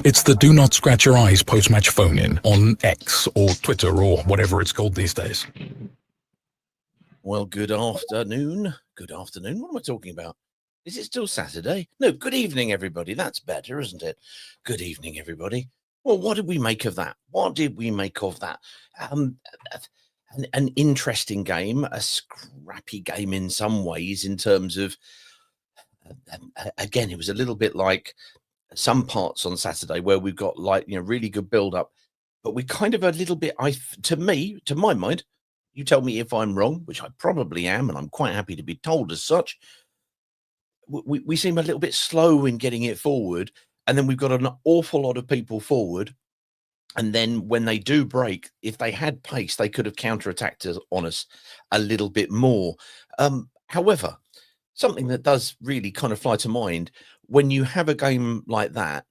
It's the do not scratch your eyes post-match phone-in on X or Twitter or whatever it's called these days. Well, good afternoon. Good afternoon. What am I talking about? Is it still Saturday? No, good evening, everybody. That's better, isn't it? Good evening, everybody. Well, what did we make of that? What did we make of that? An interesting game, a scrappy game in some ways in terms of, again, it was a little bit like some parts on Saturday where we've got really good build-up, but we kind of a little bit, to my mind, you tell me if I'm wrong, which I probably am, and I'm quite happy to be told as such. We seem a little bit slow in getting it forward, and then we've got an awful lot of people forward. And then when they do break, if they had pace, they could have counterattacked us on us a little bit more. However, something that does really kind of fly to mind when you have a game like that,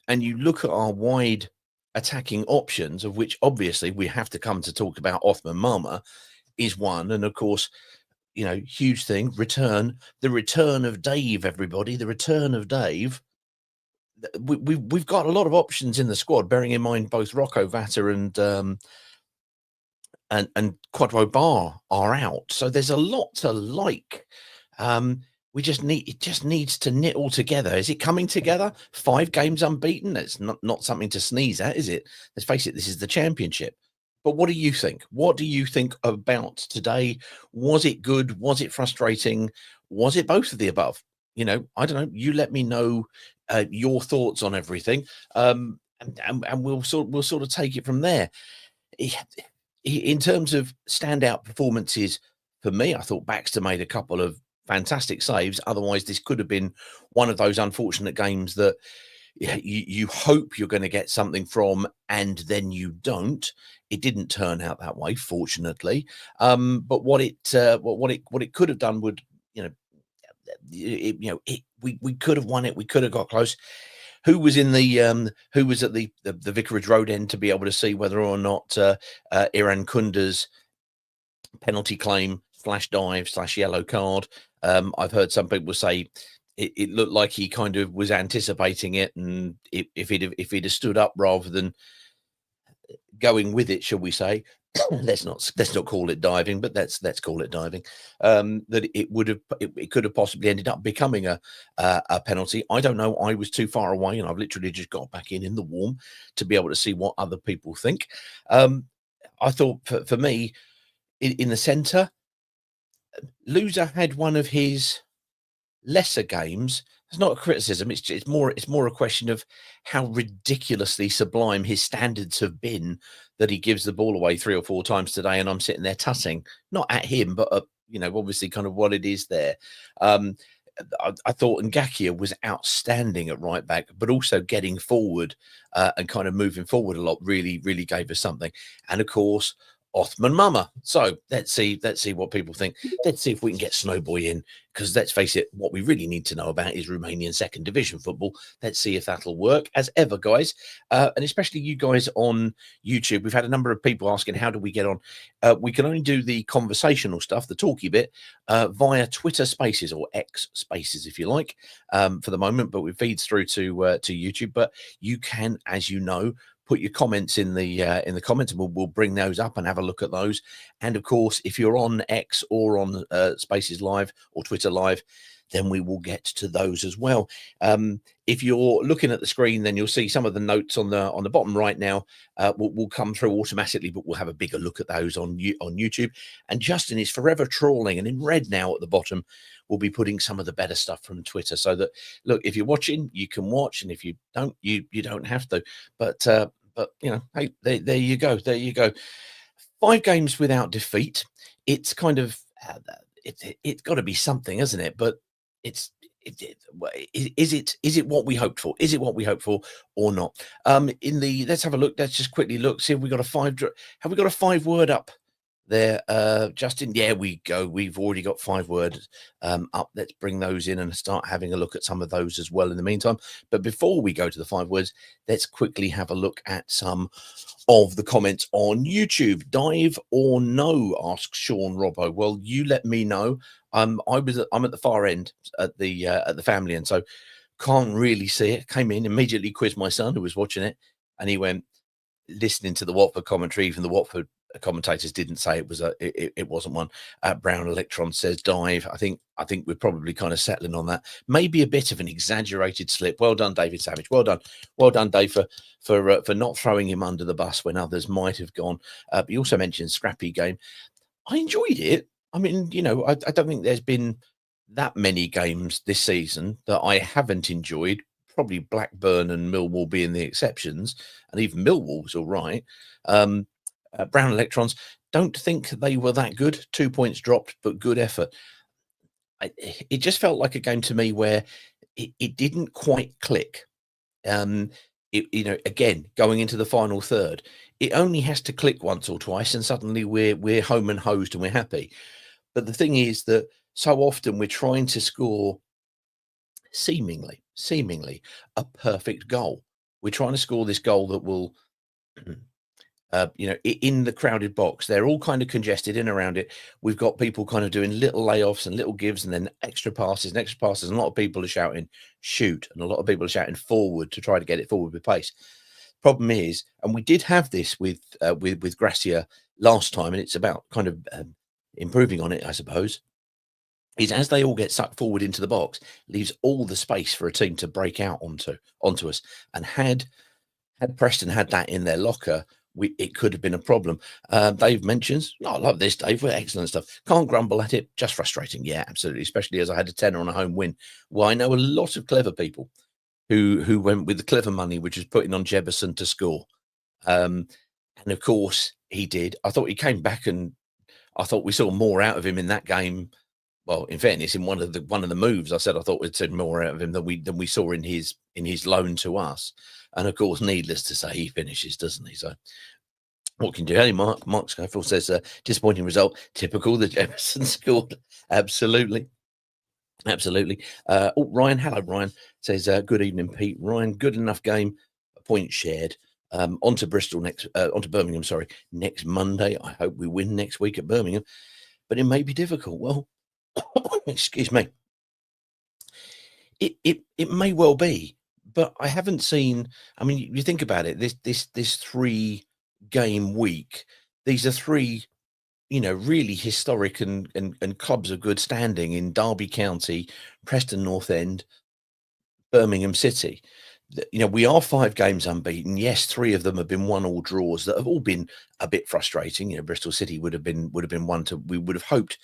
and you look at our wide attacking options, of which obviously we have to come to talk about. Othman Mama is one, and of course, huge thing. The return of Dave, everybody, the return of Dave. We've got a lot of options in the squad, bearing in mind both Rocco Vata and Quadro Bar are out, so there's a lot to like. It just needs to knit all together. Is it coming together? 5 games unbeaten. That's not something to sneeze at, is it? Let's face it, this is the Championship. But what do you think? What do you think about today? Was it good? Was it frustrating? Was it both of the above? I don't know. You let me know your thoughts on everything, and we'll sort of take it from there. In terms of standout performances, for me, I thought Baxter made a couple of fantastic saves. Otherwise, this could have been one of those unfortunate games that you hope you're going to get something from, and then you don't. It didn't turn out that way, fortunately. But what it could have done would, we could have won it. We could have got close. Who was at the Vicarage Road end to be able to see whether or not Iran Kunda's penalty claim /dive /yellow card? I've heard some people say it looked like he kind of was anticipating it, and if he'd have stood up rather than going with it, shall we say? let's not call it diving, but let's call it diving. That it could have possibly ended up becoming a penalty. I don't know. I was too far away, and I've literally just got back in the warm to be able to see what other people think. I thought for me, in the centre, Loser had one of his lesser games. It's not a criticism. It's more a question of how ridiculously sublime his standards have been, that he gives the ball away 3 or 4 times today, and I'm sitting there tutting, not at him, but obviously kind of what it is there. I thought Ngakia was outstanding at right back, but also getting forward and kind of moving forward a lot really, really gave us something. And of course, Othman Mama. So let's see what people think. Let's see if we can get Snowboy in, because let's face it, what we really need to know about is Romanian second division football. Let's see if that'll work. As ever, guys, and especially you guys on YouTube, we've had a number of people asking, how do we get on? We can only do the conversational stuff, the talky bit, via Twitter Spaces, or X Spaces, if you like, for the moment, but it feeds through to YouTube. But you can, as you know, put your comments in the comments, and we'll bring those up and have a look at those. And of course, if you're on X or on Spaces Live or Twitter Live, then we will get to those as well. If you're looking at the screen, then you'll see some of the notes on the bottom right now will come through automatically, but we'll have a bigger look at those on YouTube. And Justin is forever trawling, and in red now at the bottom, we'll be putting some of the better stuff from Twitter, so that, look, if you're watching, you can watch, and if you don't, you don't have to. But hey, there you go. 5 games without defeat. It's kind of it's got to be something, isn't it? But is it what we hoped for? Is it what we hoped for or not? Let's have a look. Let's just quickly look, see if we got a 5. Have we got a 5 word up there, Justin? Yeah, we go. We've already got 5 words up. Let's bring those in and start having a look at some of those as well in the meantime. But before we go to the 5 words, let's quickly have a look at some of the comments on YouTube. Dive or no, asks Sean Robbo. Well, you let me know. I'm at the far end at the family end, so Can't really see it. Came in, immediately quizzed my son who was watching it, and he went, listening to the Watford commentary, even the Watford commentators didn't say it was it wasn't one. Brown Electron says dive. I think we're probably kind of settling on that. Maybe a bit of an exaggerated slip. Well done, David Savage. Well done, Dave, for not throwing him under the bus when others might have gone. But you also mentioned scrappy game. I enjoyed it. I mean, I don't think there's been that many games this season that I haven't enjoyed. Probably Blackburn and Millwall being the exceptions, and even Millwall was all right. Brown Electrons, don't think they were that good. 2 points dropped, but good effort. It just felt like a game to me where it didn't quite click. Again, going into the final third, it only has to click once or twice, and suddenly we're home and hosed and we're happy. But the thing is that so often we're trying to score seemingly a perfect goal. We're trying to score this goal that will, in the crowded box, they're all kind of congested in around it. We've got people kind of doing little layoffs and little gives and then extra passes. And a lot of people are shouting shoot, and a lot of people are shouting forward to try to get it forward with pace. Problem is, and we did have this with Gracia last time, and it's about kind of improving on it, I suppose, is as they all get sucked forward into the box, leaves all the space for a team to break out onto us. And had Preston had that in their locker, it could have been a problem. Dave mentions, I love this, Dave. We're excellent stuff. Can't grumble at it. Just frustrating. Yeah, absolutely. Especially as I had a tenner on a home win. Well, I know a lot of clever people who went with the clever money, which is putting on Jefferson to score. And of course he did. I thought he came back, and I thought we saw more out of him in that game. Well, in fairness, in one of the moves, I said I thought we'd seen more out of him than we saw in his loan to us. And of course, needless to say, he finishes, doesn't he? So what can you do? Hey, Mark Schofield says disappointing result, typical. The Jefferson scored. Absolutely. Ryan, hello, Ryan, says good evening, Pete. Ryan, good enough game, a point shared. Onto Birmingham, sorry, next Monday. I hope we win next week at Birmingham, but it may be difficult. Well, excuse me. It may well be, but I haven't seen. I mean, you think about it. This 3-game week. These are 3, really historic and clubs of good standing in Derby County, Preston North End, Birmingham City. We are 5 games unbeaten. Yes, 3 of them have been 1-1 draws that have all been a bit frustrating. Bristol City would have been one to we would have hoped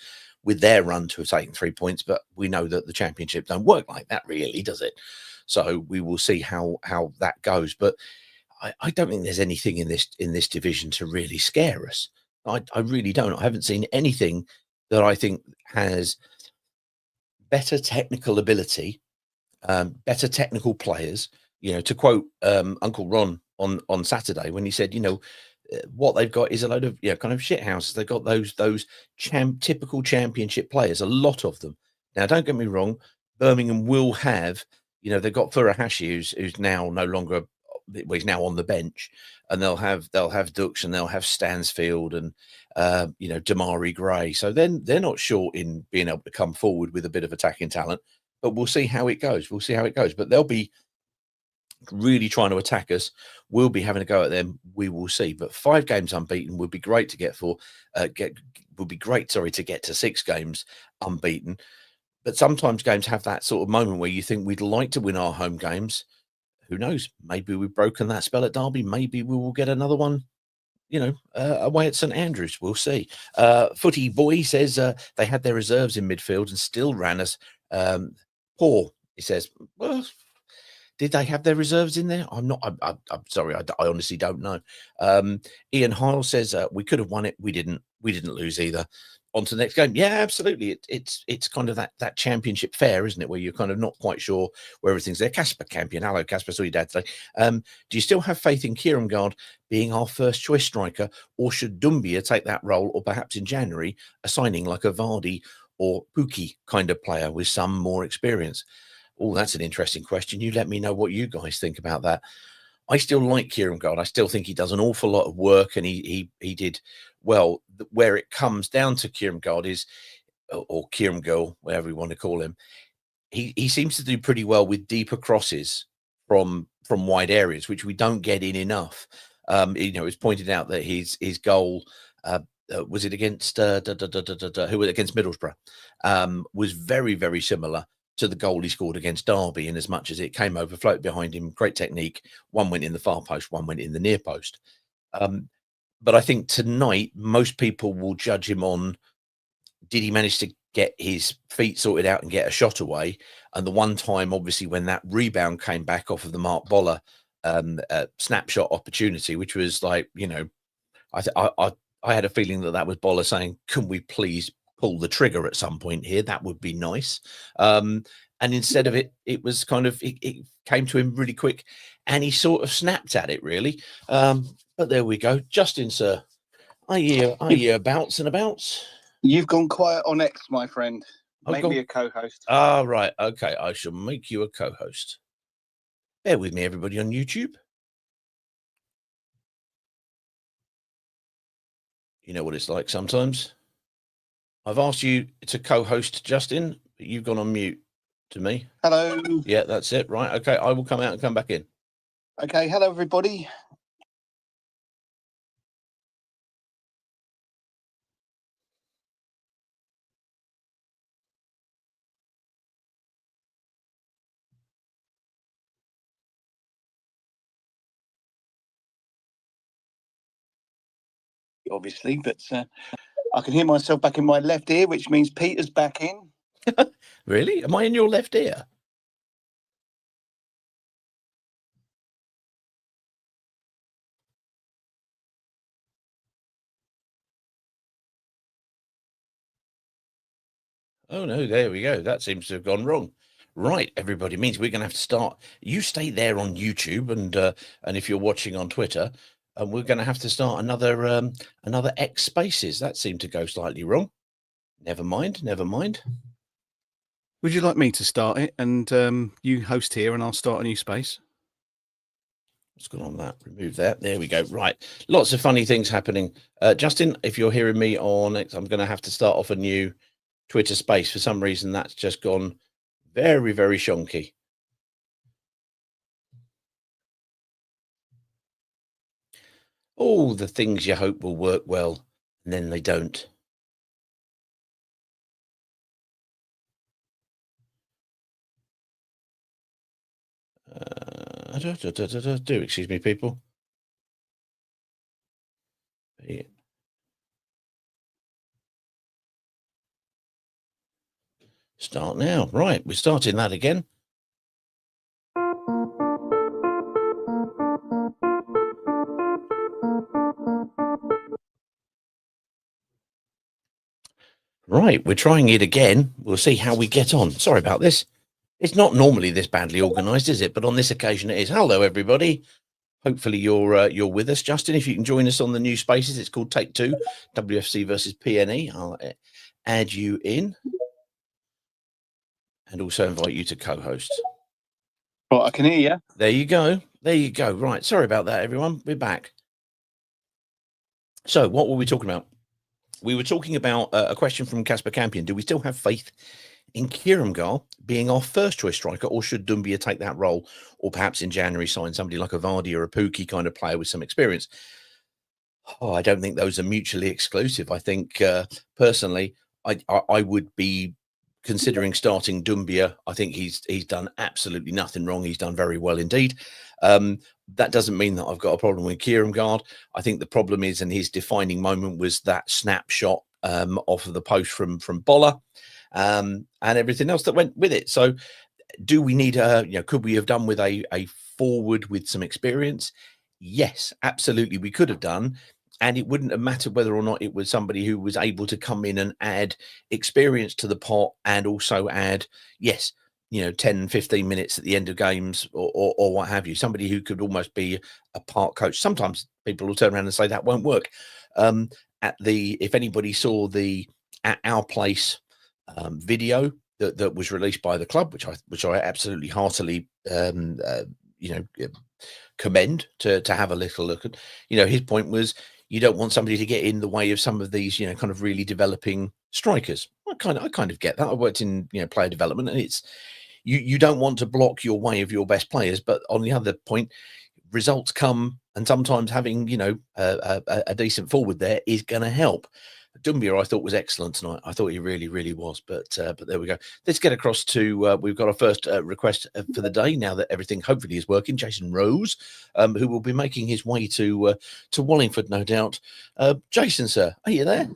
with their run to have taken 3 points, but we know that the Championship don't work like that, really, does it? So we will see how that goes. But I don't think there's anything in this division to really scare us. I really don't. I haven't seen anything that I think has better technical ability, better technical players. To quote Uncle Ron on Saturday when he said, what they've got is a load of kind of shit houses. They've got those typical Championship players, a lot of them. Now, don't get me wrong, Birmingham will have, they've got Furuhashi, who's now no longer, he's now on the bench, and they'll have Dux, and they'll have Stansfield, and Damari Gray. So then they're not short in being able to come forward with a bit of attacking talent. But we'll see how it goes. But they'll be really trying to attack us. We'll be having a go at them. We will see. But 5 games unbeaten would be great to get to get to 6 games unbeaten. But sometimes games have that sort of moment where you think we'd like to win our home games. Who knows? Maybe we've broken that spell at Derby. Maybe we will get another one, away at St Andrews. We'll see. Footy Boy says they had their reserves in midfield and still ran us poor. He says, well, did they have their reserves in there? I'm sorry. I honestly don't know. Ian Hile says we could have won it. We didn't lose either. On to the next game. Yeah, absolutely. It's kind of that Championship fair, isn't it? Where you're kind of not quite sure where everything's there. Casper Campion. Hello, Casper. Saw your dad today. Do you still have faith in Kieran being our first choice striker, or should Dumbia take that role, or perhaps in January a signing like a Vardy or Pookie kind of player with some more experience? Oh, that's an interesting question. You let me know what you guys think about that. I still like Kieran. I still think he does an awful lot of work, and he did well. Where it comes down to Kieran is, or Kieran, whatever you want to call him, he seems to do pretty well with deeper crosses from wide areas, which we don't get in enough. It was pointed out that his goal was it against who was against Middlesbrough, was very, very similar to the goal he scored against Derby, in as much as it came over, floated behind him, great technique. One went in the far post, one went in the near post. But I think tonight most people will judge him on, did he manage to get his feet sorted out and get a shot away? And the one time, obviously, when that rebound came back off of the Mark Boller snapshot opportunity, which was like, I had a feeling that was Boller saying, can we please pull the trigger at some point here? That would be nice. And instead of it, it was kind of, it came to him really quick, and he sort of snapped at it, really. But there we go. Justin, sir, I hear bouts and abouts. You've gone quiet on X, my friend. Make me a co-host. Ah, right. Okay, I shall make you a co-host. Bear with me, everybody on YouTube. You know what it's like sometimes. I've asked you to co-host, Justin, but you've gone on mute to me. Hello. Yeah, that's it. Right. Okay, I will come out and come back in. Okay, hello, everybody. Obviously, but I can hear myself back in my left ear, which means Peter's back in. Really? Am I in your left ear? Oh, no, there we go. That seems to have gone wrong. Right, everybody, means we're going to have to start. You stay there on YouTube, and if you're watching on Twitter, and we're going to have to start another X Spaces. That seemed to go slightly wrong. Never mind, never mind. Would you like me to start it, and you host here, and I'll start a new space? What's going on that? Remove that. There we go. Right. Lots of funny things happening. Justin, if you're hearing me on X, I'm going to have to start off a new Twitter space. For some reason, that's just gone very, very shonky. All the things you hope will work well, and then they don't. Excuse me, people. Yeah. Start now. Right, we're starting that again. Right, we're trying it again. We'll see how we get on. Sorry about this. It's not normally this badly organised, is it? But on this occasion it is. Hello, everybody. Hopefully you're with us. Justin, if you can join us on the new spaces, it's called Take Two, WFC versus PNE. I'll add you in and also invite you to co-host. Right, I can hear you. There you go. There you go. Right, sorry about that, everyone. We're back. So what were we talking about? We were talking about a question from Casper Campion. Do we still have faith in Kiramgar being our first choice striker, or should Doumbia take that role, or perhaps in January sign somebody like a Vardy or a Pookie kind of player with some experience? Oh, I don't think those are mutually exclusive. I think personally, I would be considering starting Doumbia. I think he's done absolutely nothing wrong. He's done very well indeed. That doesn't mean that I've got a problem with Kiramgar. I think the problem is, and his defining moment was that snapshot off of the post from Boller. And everything else that went with it. So do we need could we have done with a forward with some experience? Yes, absolutely, we could have done. And it wouldn't have mattered whether or not it was somebody who was able to come in and add experience to the pot, and also add, 10, 15 minutes at the end of games or what have you. Somebody who could almost be a part coach. Sometimes people will turn around and say that won't work. If anybody saw the At Our Place video that was released by the club, which I absolutely heartily commend to have a little look at. His point was, you don't want somebody to get in the way of some of these kind of really developing strikers. I kind of get that. I worked in player development, and you don't want to block your way of your best players. But on the other point, results come, and sometimes having, you know, a decent forward there is going to help. Doumbia, I thought, was excellent tonight. I thought he really, really was. But there we go. Let's get across to we've got our first request for the day now that everything hopefully is working. Jason Rose, who will be making his way to Wallingford, no doubt. Jason, sir, are you there?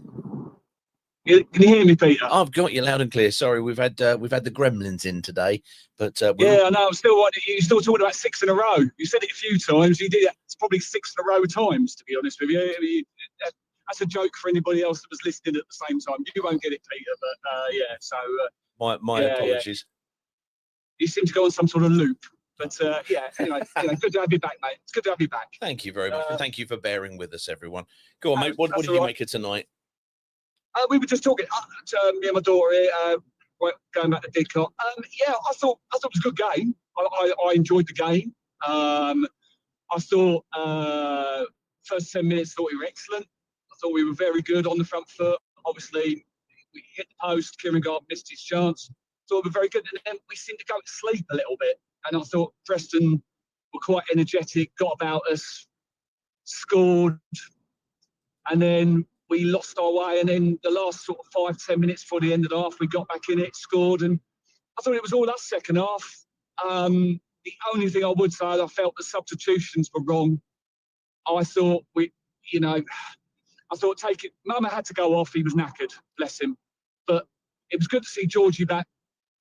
Can you hear me, Peter? I've got you loud and clear. Sorry, we've had the gremlins in today, but yeah, I know. I'm still wanting. You're still talking about 6 in a row. You said it a few times. You did it. It's probably 6 in a row times, to be honest with you. I mean, that's a joke for anybody else that was listening at the same time. You won't get it, Peter. But yeah. So my apologies. Yeah. You seem to go on some sort of loop. But yeah. Anyway, good to have you back, mate. It's good to have you back. Thank you very much, and thank you for bearing with us, everyone. Go on, mate. What did you make of tonight? We were just talking to me and my daughter here, going back to Didcot. Yeah, I thought it was a good game. I enjoyed the game. I thought first 10 minutes, thought we were excellent. I thought we were very good on the front foot. Obviously, we hit the post. Kieran Gard missed his chance. Thought we were very good, and then we seemed to go to sleep a little bit. And I thought Preston were quite energetic, got about us, scored, and then we lost our way, and then the last sort of 5-10 minutes before the end of the half, we got back in it, scored, and I thought it was all us second half. The only thing I would say, I felt the substitutions were wrong. I thought Mama had to go off. He was knackered, bless him. But it was good to see Georgie back.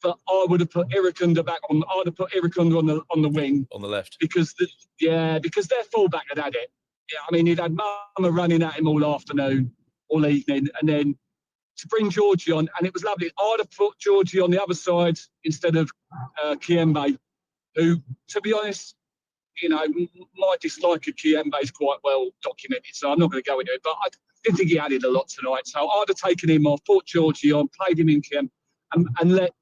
But I would have put Irikunda back on. I'd have put Irikunda on the wing, on the left, because their fullback had it. Yeah, I mean, he'd had Mama running at him all afternoon, all evening, and then to bring Georgie on, and it was lovely. I'd have put Georgie on the other side instead of Kiembe, who, to be honest, you know, my dislike of Kiembe is quite well documented, so I'm not going to go into it. But I didn't think he added a lot tonight, so I'd have taken him off, put Georgie on, played him in Kiem, and let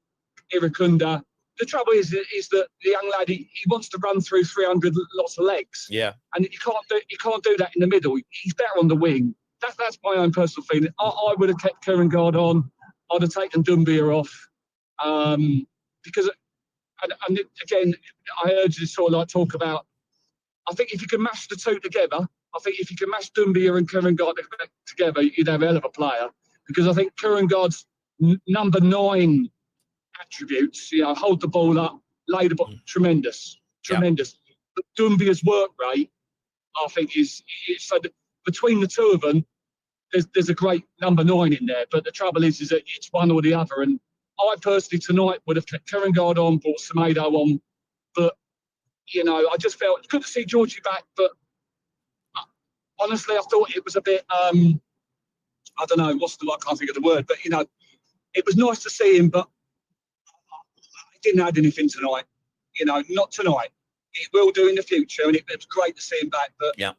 Irikunda. The trouble is that the young lad, he wants to run through 300 lots of legs. Yeah. And you can't do that in the middle. He's better on the wing. That's my own personal feeling. I would have kept Kieran Gard on. I'd have taken Doumbia off. Because, and again, I heard you sort of like talk about, I think if you can mash the two together, I think if you can mash Doumbia and Kieran Gard together, you'd have a hell of a player. Because I think Kieran Gard's number 9 attributes, you know, hold the ball up, lay the ball, tremendous. But Doumbia's work rate, I think, is so between the two of them, there's a great number 9 in there. But the trouble is that it's one or the other. And I personally tonight would have kept Kieran Gard on, brought Semedo on. But, you know, I just felt it's good to see Georgie back. But honestly, I thought it was a bit, I don't know, I can't think of the word. But, you know, it was nice to see him, but didn't add anything tonight, you know, not tonight. It will do in the future, and it was great to see him back, but yeah,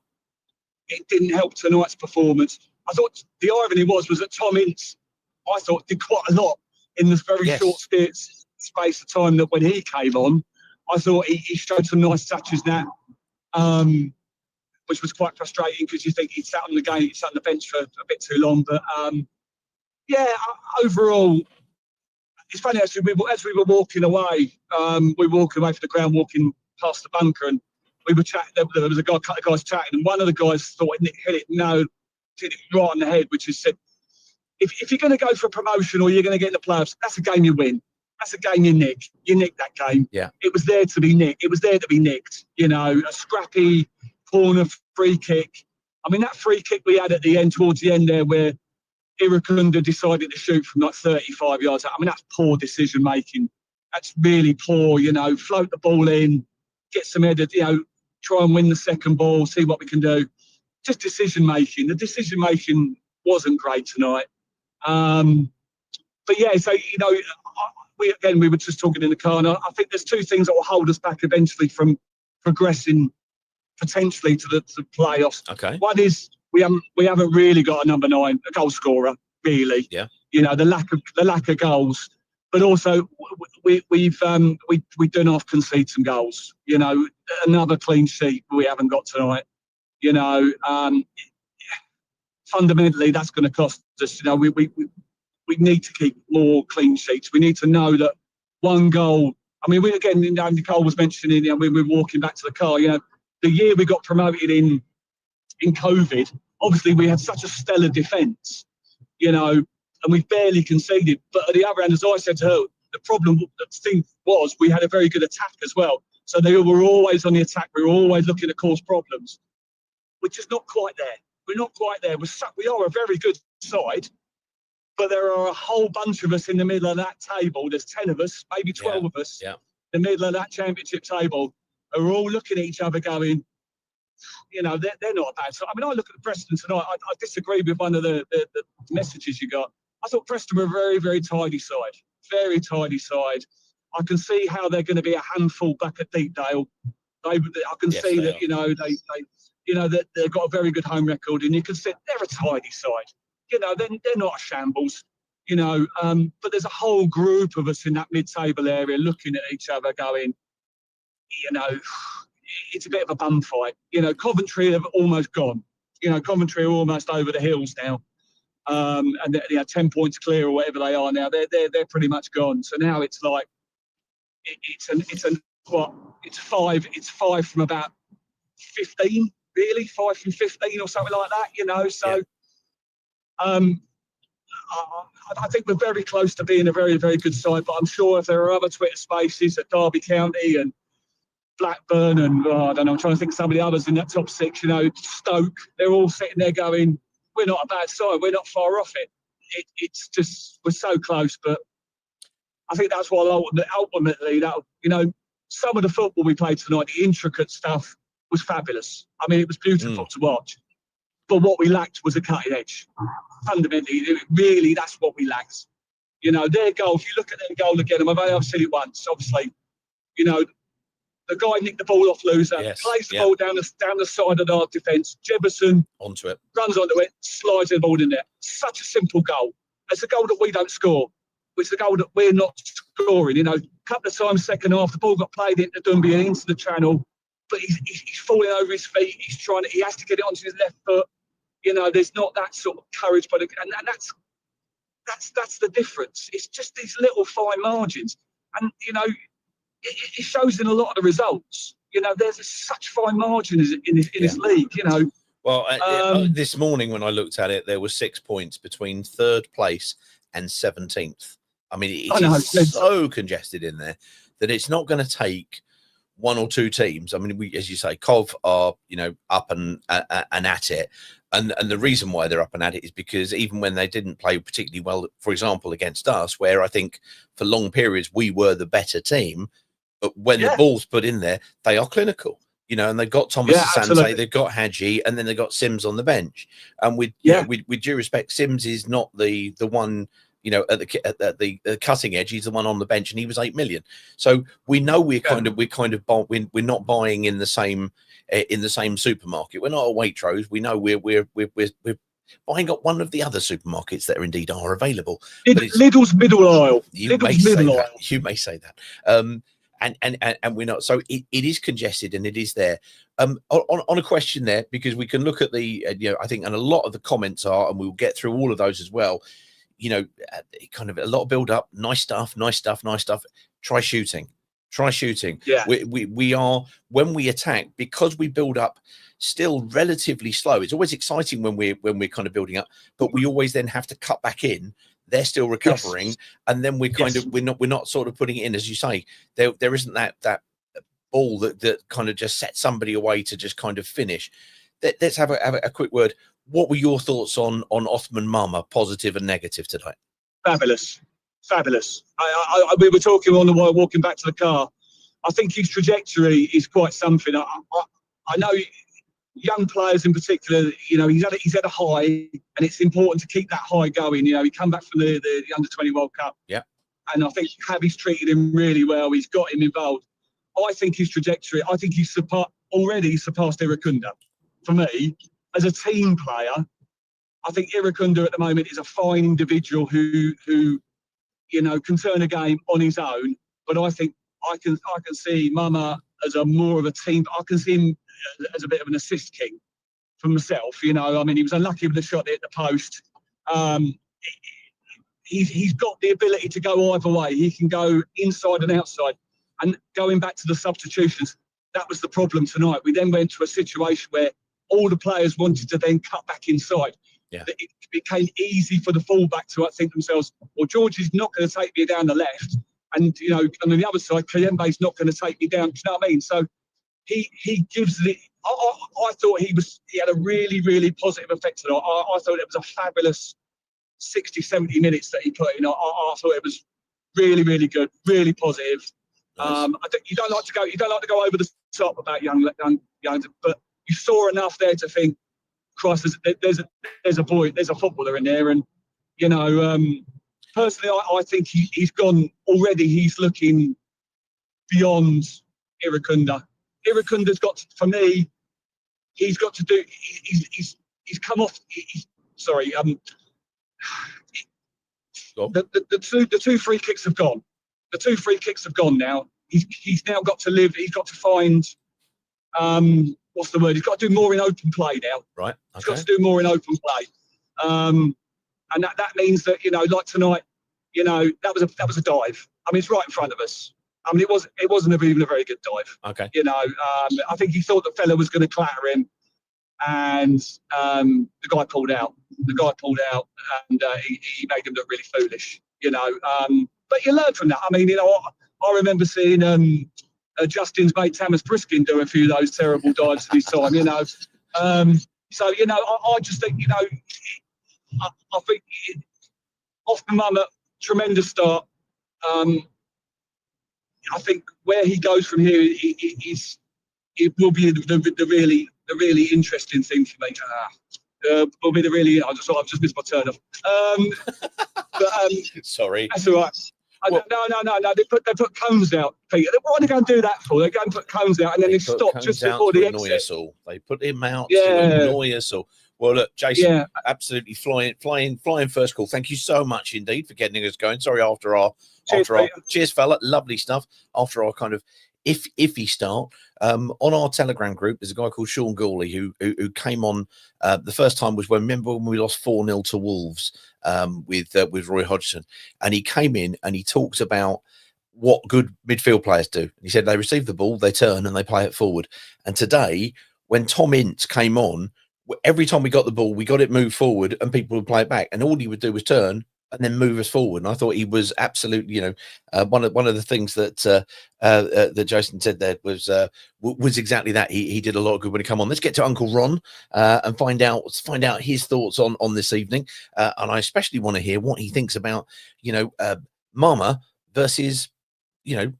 it didn't help tonight's performance. I thought the irony was that Tom Ince, I thought, did quite a lot in this very short space of time that when he came on, I thought he showed some nice touches now, which was quite frustrating because you think he sat on the bench for a bit too long. But yeah, overall, it's funny, as we were walking away, we were walking away from the ground, walking past the bunker, and we were chatting. There was a couple of guys chatting, and one of the guys thought hit it right on the head, which is said, if you're going to go for a promotion or you're going to get in the playoffs, that's a game you win. That's a game you nick. You nick that game. Yeah. It was there to be nicked. You know, a scrappy corner free kick. I mean, that free kick we had at the end, towards the end there, where Irikunda decided to shoot from like 35 yards out. I mean, that's poor decision making. That's really poor, you know, float the ball in, get some header, you know, try and win the second ball, see what we can do. Just decision making. The decision making wasn't great tonight. But yeah, so, you know, we were just talking in the car, and I think there's 2 things that will hold us back eventually from progressing potentially to the playoffs. Okay. One is, we haven't really got a number 9, a goal scorer, really. Yeah. You know, the lack of goals, but also we don't half concede some goals. You know, another clean sheet we haven't got tonight. You know, fundamentally that's going to cost us. You know, we need to keep more clean sheets. We need to know that one goal I mean, Nicole was mentioning, we were walking back to the car, the year we got promoted in COVID, obviously we had such a stellar defence, and we barely conceded. But at the other end, as I said to her, the thing was we had a very good attack as well. So they were always on the attack. We were always looking to cause problems. We're just not quite there. We're not quite there. We are a very good side, but there are a whole bunch of us in the middle of that table. There's 10 of us, maybe 12 of us, in the middle of that championship table, are all looking at each other going, they're not a bad side. I mean, I look at Preston tonight. I disagree with one of the messages you got. I thought Preston were a very, very tidy side. Very tidy side. I can see how they're going to be a handful back at Deepdale. I can see that, that they've got a very good home record, and you can see they're a tidy side. They're not a shambles, but there's a whole group of us in that mid-table area looking at each other going, it's a bit of a bum fight. Coventry have almost gone. Coventry are almost over the hills now. And they're 10 points clear or whatever they are now. They're pretty much gone. So now it's like, it's five from about 15, really, 5 from 15 or something like that, so I think we're very close to being a very, very good side, but I'm sure if there are other Twitter spaces at Derby County and Blackburn and I don't know, I'm trying to think of some of the others in that top 6, Stoke, they're all sitting there going, we're not a bad side, we're not far off it. It's just, we're so close, but I think that's why ultimately, some of the football we played tonight, the intricate stuff was fabulous. I mean, it was beautiful to watch. But what we lacked was a cutting edge. Fundamentally, really, that's what we lacked. Their goal, if you look at their goal again, I've seen it once, obviously, the guy nicked the ball off loser, plays the ball down the side of our defence. Jefferson onto it, runs onto it, slides the ball in there. Such a simple goal. It's a goal that we don't score. It's a goal that we're not scoring. A couple of times second half, the ball got played into Dunby and into the channel, but he's falling over his feet. He has to get it onto his left foot. There's not that sort of courage, and that's the difference. It's just these little fine margins, and it shows in a lot of the results. There's such fine margins in this league. Well, this morning when I looked at it, there were 6 points between 3rd place and 17th. I mean, it's so congested in there that it's not going to take 1 or 2 teams. I mean, as you say, Cov are up and at it, and the reason why they're up and at it is because even when they didn't play particularly well, for example, against us, where I think for long periods we were the better team, but when the ball's put in there, they are clinical. And they've got Thomas Asante, they've got Hadji, and then they've got Sims on the bench. And with due respect, Sims is not the one. At the cutting edge, he's the one on the bench, and he was 8 million. So we know we're not buying in the same supermarket. We're not at Waitrose. We know we're buying at one of the other supermarkets that indeed are available. Lidl's middle aisle. You may say that. And we're not. So it is congested, and it is there. On a question there, because we can look at I think, and a lot of the comments are, and we'll get through all of those as well. Kind of a lot of build up, nice stuff. Try shooting. Yeah. We are, when we attack, because we build up still relatively slow. It's always exciting when we're kind of building up, but we always then have to cut back in. They're still recovering, and then we're we're not sort of putting it in, as you say. There isn't that ball that kind of just sets somebody away to just kind of finish. Let's have a quick word. What were your thoughts on Othman Mama, positive and negative tonight? Fabulous. We were talking on the way walking back to the car. I think his trajectory is quite something. I know young players in particular, he's had a high, and it's important to keep that high going. He come back from the Under-20 World Cup. Yeah. And I think Javi's treated him really well. He's got him involved. I think his trajectory, he's already surpassed Irakunda. For me, as a team player, I think Irakunda at the moment is a fine individual who can turn a game on his own. But I think I can see Mama as more of a team. I can see him as a bit of an assist king for myself. He was unlucky with the shot at the post. He's got the ability to go either way. He can go inside and outside. And going back to the substitutions, that was the problem tonight. We then went to a situation where all the players wanted to then cut back inside. Yeah. It became easy for the fullback to think themselves, well, George is not going to take me down the left. And, you know, and on the other side, Kayembe's not going to take me down. Do you know what I mean? So he gives the... I thought he had a really, really positive effect tonight. I thought it was a fabulous 60, 70 minutes that he put in. I thought it was really, really good, really positive. Nice. You don't like to go over the top about young, but you saw enough there to think, Christ, there's a boy, there's a footballer in there, and you know, personally, I think he's gone already. He's looking beyond Irakunda. Irakunda's got to, for me, he's got to do. He's come off. Sorry. The two free kicks have gone. The two free kicks have gone now. He's now got to live. He's got to find. What's the word? He's got to do more in open play now. Right. Okay. He's got to do more in open play. And that means that, you know, like tonight, you know, that was a dive. I mean, it's right in front of us. I mean, it wasn't even a very good dive. Okay. You know, I think he thought the fella was going to clatter him, and the guy pulled out. And he made him look really foolish. You know, but you learn from that. I mean, you know, I remember seeing Justin's mate Thomas Briskin do a few of those terrible dives in his time. You know, so you know, I just think, you know, I think off the mum, tremendous start. I think where he goes from here it will be the really interesting thing for me. Will be the really. I've just missed my turn off. But sorry, that's all right. No. They put cones out, Peter. What are they going to do that for? They're going to put cones out, and then they stop just before the exit. Us all. They put him out to annoy us all. Well, look, Jason, absolutely flying first call. Thank you so much indeed for getting us going. Sorry, cheers, fella. Lovely stuff. After our kind of iffy start, on our Telegram group, there's a guy called Sean Gourley who came on. The first time was when we lost 4-0 to Wolves with Roy Hodgson, and he came in and he talks about what good midfield players do. He said they receive the ball, they turn, and they play it forward. And today, when Tom Ince came on, every time we got the ball, we got it moved forward, and people would play it back, and all he would do was turn and then move us forward. And I thought he was absolutely, you know, one of the things that that Jason said there was exactly that. He did a lot of good when he come on. Let's get to Uncle Ron and find out his thoughts on this evening. And I especially want to hear what he thinks about, you know, Mama versus, you know,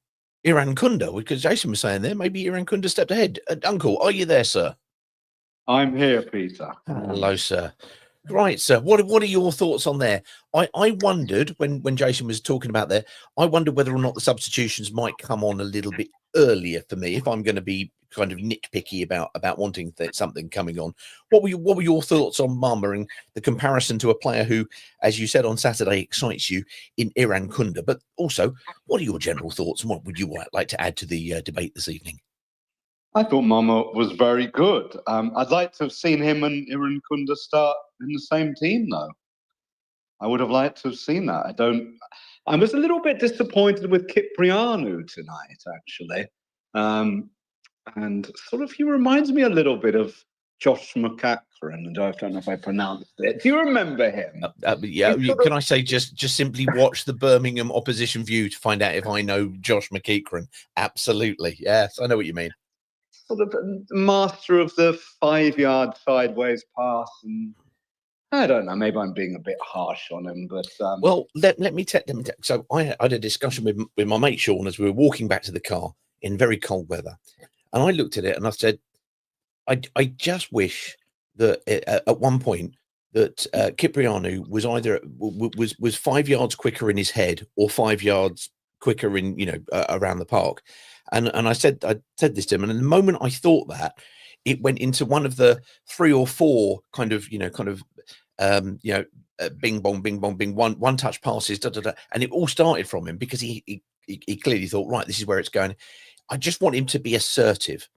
Irankunda, because Jason was saying there maybe Irankunda stepped ahead. Uncle, are you there, sir? I'm here, Peter. Hello, sir. Right, sir. What are your thoughts on there? I wondered when Jason was talking about there, I wondered whether or not the substitutions might come on a little bit earlier for me, if I'm going to be kind of nitpicky about wanting something coming on. What were your thoughts on Mama and the comparison to a player who, as you said on Saturday, excites you in Irankunda? But also, what are your general thoughts, and what would you like to add to the debate this evening? I thought Mama was very good. I'd like to have seen him and Irankunda start in the same team, though. I would have liked to have seen that. I was a little bit disappointed with Kyprianou tonight, actually. And sort of he reminds me a little bit of Josh McCachran. I don't know if I pronounced it. Do you remember him? Yeah. Can I say just simply watch the Birmingham Opposition View to find out if I know Josh McCachran? Absolutely. Yes, I know what you mean. Sort of master of the 5-yard sideways pass, and I don't know, maybe I'm being a bit harsh on him, but well, let me tell. So I had a discussion with my mate Sean as we were walking back to the car in very cold weather, and I looked at it and I said, I just wish that at one point that Kyprianou was either was 5 yards quicker in his head or 5 yards quicker in, you know, around the park. And I said this to him, and in the moment I thought that, it went into one of the 3 or 4 kind of bing bong, bing bong, bing, one touch passes, and it all started from him because he clearly thought, right, this is where it's going. I just want him to be assertive.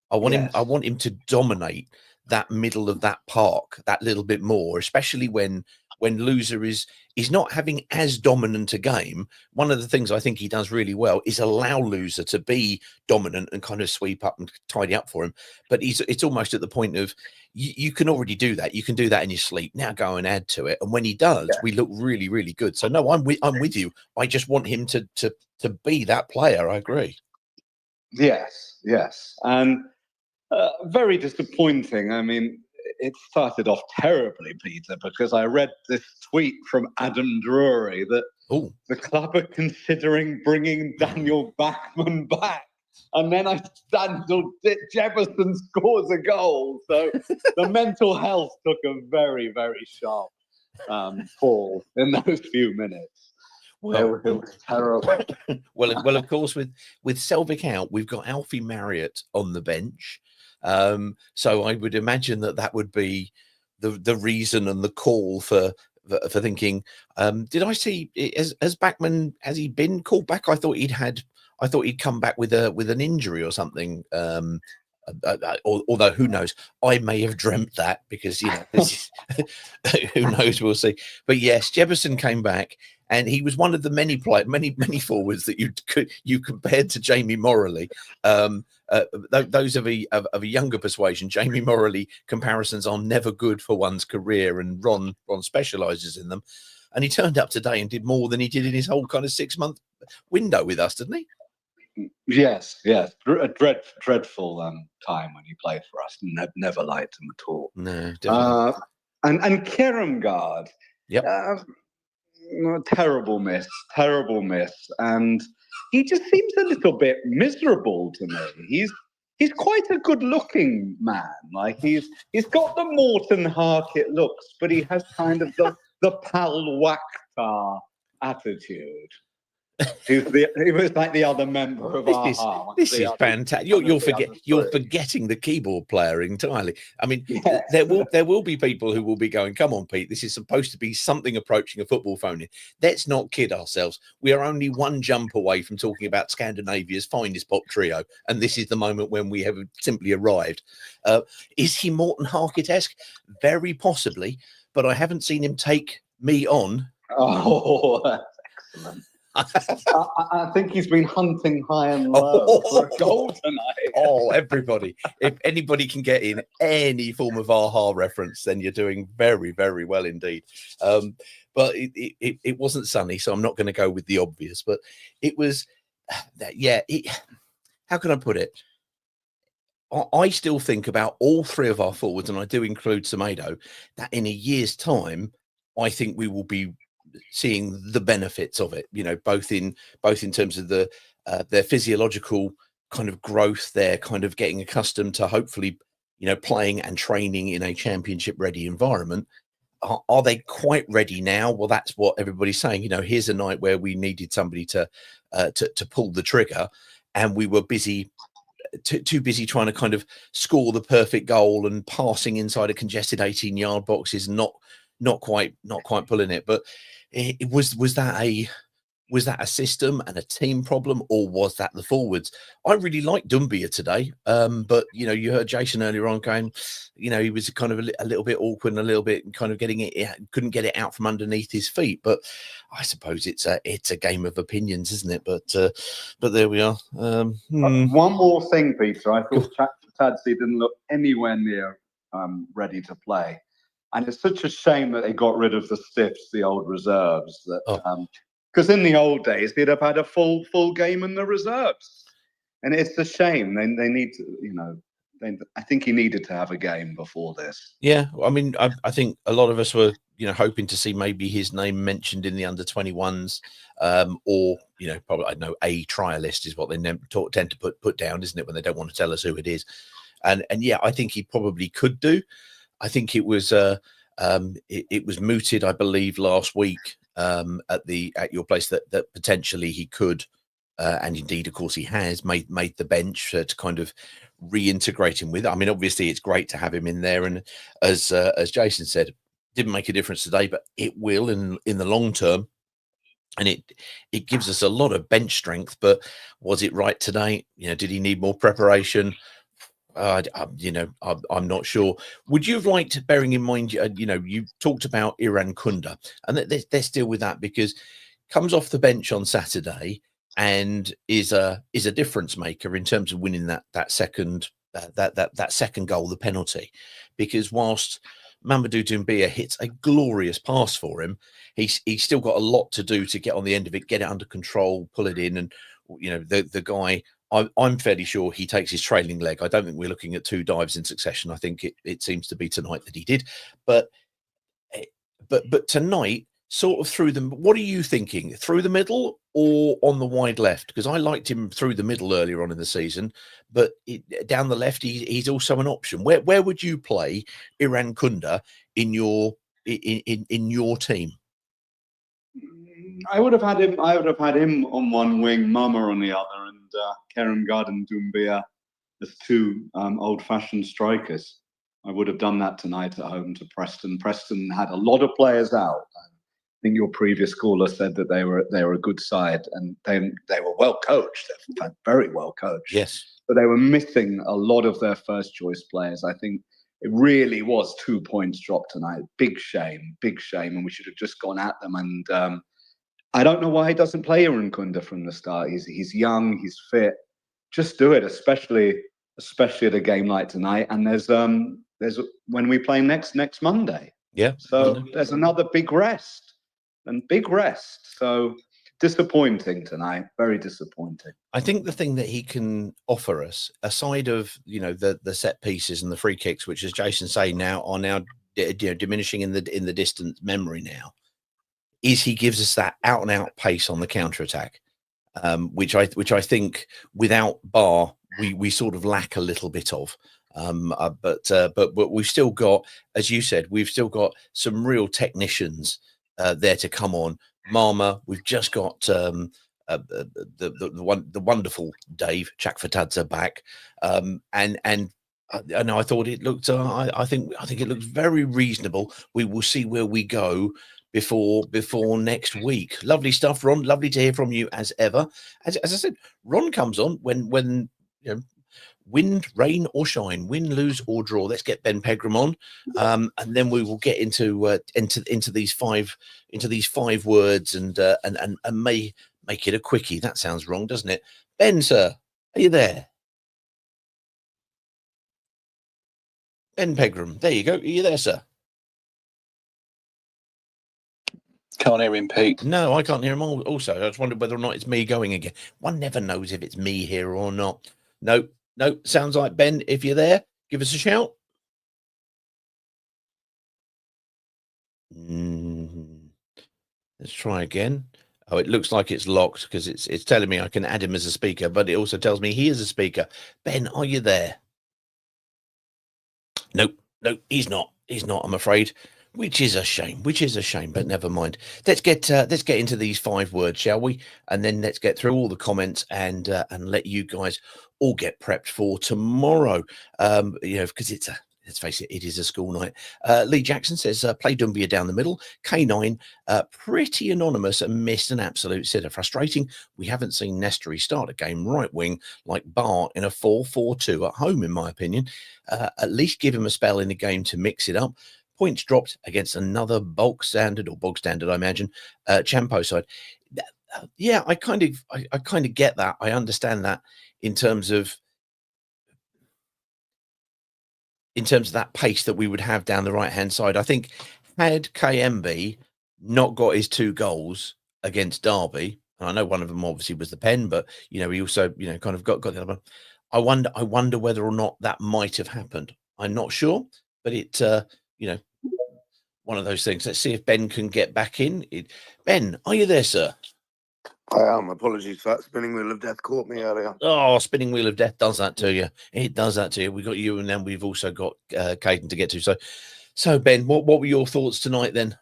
I want him to dominate that middle of that park that little bit more, especially when when Loser is not having as dominant a game. One of the things I think he does really well is allow Loser to be dominant and kind of sweep up and tidy up for him. But it's almost at the point of you can already do that. You can do that in your sleep. Now go and add to it. And when he does, we look really, really good. So no, I'm with you. I just want him to be that player. I agree. Yes, and very disappointing. I mean, it started off terribly, Peter, because I read this tweet from Adam Drury that the club are considering bringing Daniel Bachmann back. And then Jefferson scores a goal. So the mental health took a very, very sharp fall in those few minutes. Well, it was terrible. well, of course, with Selvig out, we've got Alfie Marriott on the bench. So I would imagine that would be the reason and the call for thinking. Did I see has Bachmann, has he been called back? I thought he'd come back with an injury or something. Although who knows, I may have dreamt that, because this is, who knows, we'll see. But yes, Jefferson came back, and he was one of the many forwards that you compared to Jamie Morley. Those of a younger persuasion, Jamie Morley comparisons are never good for one's career, and Ron specialises in them. And he turned up today and did more than he did in his whole kind of 6-month window with us, didn't he? Yes. A dreadful time when he played for us. Never liked him at all. No, definitely. And Kierkegaard. Yep. Terrible miss. And he just seems a little bit miserable to me. He's quite a good-looking man. Like he's got the Morton Harkett looks, but he has kind of the Pal Wakhtar attitude. He was like the other member of this is fantastic. You're forgetting the keyboard player entirely. I mean, there will be people who will be going, "Come on, Pete, this is supposed to be something approaching a football phone-in." Let's not kid ourselves. We are only one jump away from talking about Scandinavia's finest pop trio, and this is the moment when we have simply arrived. Is he Morton Harkett-esque? Very possibly, but I haven't seen him take me on. Oh, that's excellent. I think he's been hunting high and low for a goal tonight. Oh, everybody. If anybody can get in any form of aha reference, then you're doing very, very well indeed. But it wasn't sunny, so I'm not going to go with the obvious. But it was, how can I put it? I still think about all three of our forwards, and I do include Semedo, that in a year's time, I think we will be seeing the benefits of it, both in terms of their physiological kind of growth, their kind of getting accustomed to hopefully playing and training in a championship ready environment. Are they quite ready now? Well, that's what everybody's saying. Here's a night where we needed somebody to pull the trigger, and we were too busy trying to kind of score the perfect goal, and passing inside a congested 18-yard box is not quite pulling it. But was that a system and a team problem, or was that the forwards? I really liked Dumbia today, but you heard Jason earlier on going, he was kind of a little bit awkward and a little bit kind of couldn't get it out from underneath his feet. But I suppose it's a game of opinions, isn't it? But there we are. One more thing, Peter. I thought Tadsey didn't look anywhere near ready to play. And it's such a shame that they got rid of the stiffs, the old reserves. Because in the old days, they'd have had a full game in the reserves. And it's a shame. They need to, I think he needed to have a game before this. Yeah, I mean, I think a lot of us were, hoping to see maybe his name mentioned in the under-21s, or probably, I don't know, a trialist is what they tend to put down, isn't it, when they don't want to tell us who it is. And yeah, I think he probably could do. I think it was mooted, I believe, last week at your place that potentially he could, and indeed, of course, he has made the bench to kind of reintegrate him with. I mean, obviously, it's great to have him in there, and as Jason said, didn't make a difference today, but it will in the long term, and it gives us a lot of bench strength. But was it right today? Did he need more preparation? I'm not sure. Would you have liked, bearing in mind, you talked about Iran Kunda, and they're still with that because comes off the bench on Saturday and is a difference maker in terms of winning that second second goal, the penalty, because whilst Mamadou Doumbia hits a glorious pass for him, he's still got a lot to do to get on the end of it, get it under control, pull it in, and the guy. I'm fairly sure he takes his trailing leg. I don't think we're looking at 2 dives in succession. I think it seems to be tonight that he did, but tonight, sort of through them. What are you thinking? Through the middle or on the wide left? Because I liked him through the middle earlier on in the season, but down the left, he's also an option. Where would you play Iran Kunda in your team? I would have had him. I would have had him on one wing, Mama on the other, and Karen Garden Doumbia as 2 old-fashioned strikers. I would have done that tonight at home to Preston. Preston had a lot of players out. I think your previous caller said that they were a good side, and they were well coached. They're very well coached. Yes, but they were missing a lot of their first choice players. I think it really was 2 points dropped tonight. Big shame, and we should have just gone at them. And I don't know why he doesn't play Iran Kunda from the start. He's young, he's fit. Just do it, especially at a game like tonight. And there's when we play next Monday. Yeah. So there's another big rest. So disappointing tonight. Very disappointing. I think the thing that he can offer us, aside of the set pieces and the free kicks, which, as Jason say, are now diminishing in the distant memory now, is he gives us that out and out pace on the counter attack, which I think without Bar we sort of lack a little bit of. But we've still got, as you said, we've still got some real technicians there to come on. Mama, we've just got the wonderful Dave Chakfatadze back, and I thought it looked. I think it looks very reasonable. We will see where we go before next week. Lovely stuff, Ron. Lovely to hear from you as ever. As I said, Ron comes on when wind, rain or shine, win, lose or draw. Let's get Ben Pegram on, and then we will get into these five words and may make it a quickie. That sounds wrong, doesn't it? Ben, sir, are you there? Ben Pegram, there you go. Are you there, sir? Can't hear him, Pete. No, I can't hear him also. I just wondered whether or not it's me going again. One never knows if it's me here or not. No, sounds like Ben. If you're there, give us a shout. Let's try again. Oh, it looks like it's locked because it's telling me I can add him as a speaker, but it also tells me he is a speaker. Ben, are you there? Nope, he's not. I'm afraid. Which is a shame, but never mind. Let's get into these 5 words, shall we? And then let's get through all the comments and let you guys all get prepped for tomorrow. Because let's face it, it is a school night. Lee Jackson says, play Doumbia down the middle. K9, pretty anonymous and missed an absolute sitter. Frustrating. We haven't seen Nestory start a game right wing like Bar in a 4-4-2 at home, in my opinion. At least give him a spell in the game to mix it up. Points dropped against another bog standard, I imagine, Champo side. Yeah, I kind of get that. I understand that in terms of that pace that we would have down the right-hand side. I think had KMB not got his 2 goals against Derby, and I know one of them obviously was the pen, but he also kind of got the other one. I wonder whether or not that might have happened. I'm not sure, but it one of those things. Let's see if Ben can get back in. Ben, are you there, sir? I am. Apologies for that. Spinning wheel of death caught me earlier. Oh, spinning wheel of death does that to you. It does that to you. We got you, and then we've also got Caden to get to. So Ben, what were your thoughts tonight then?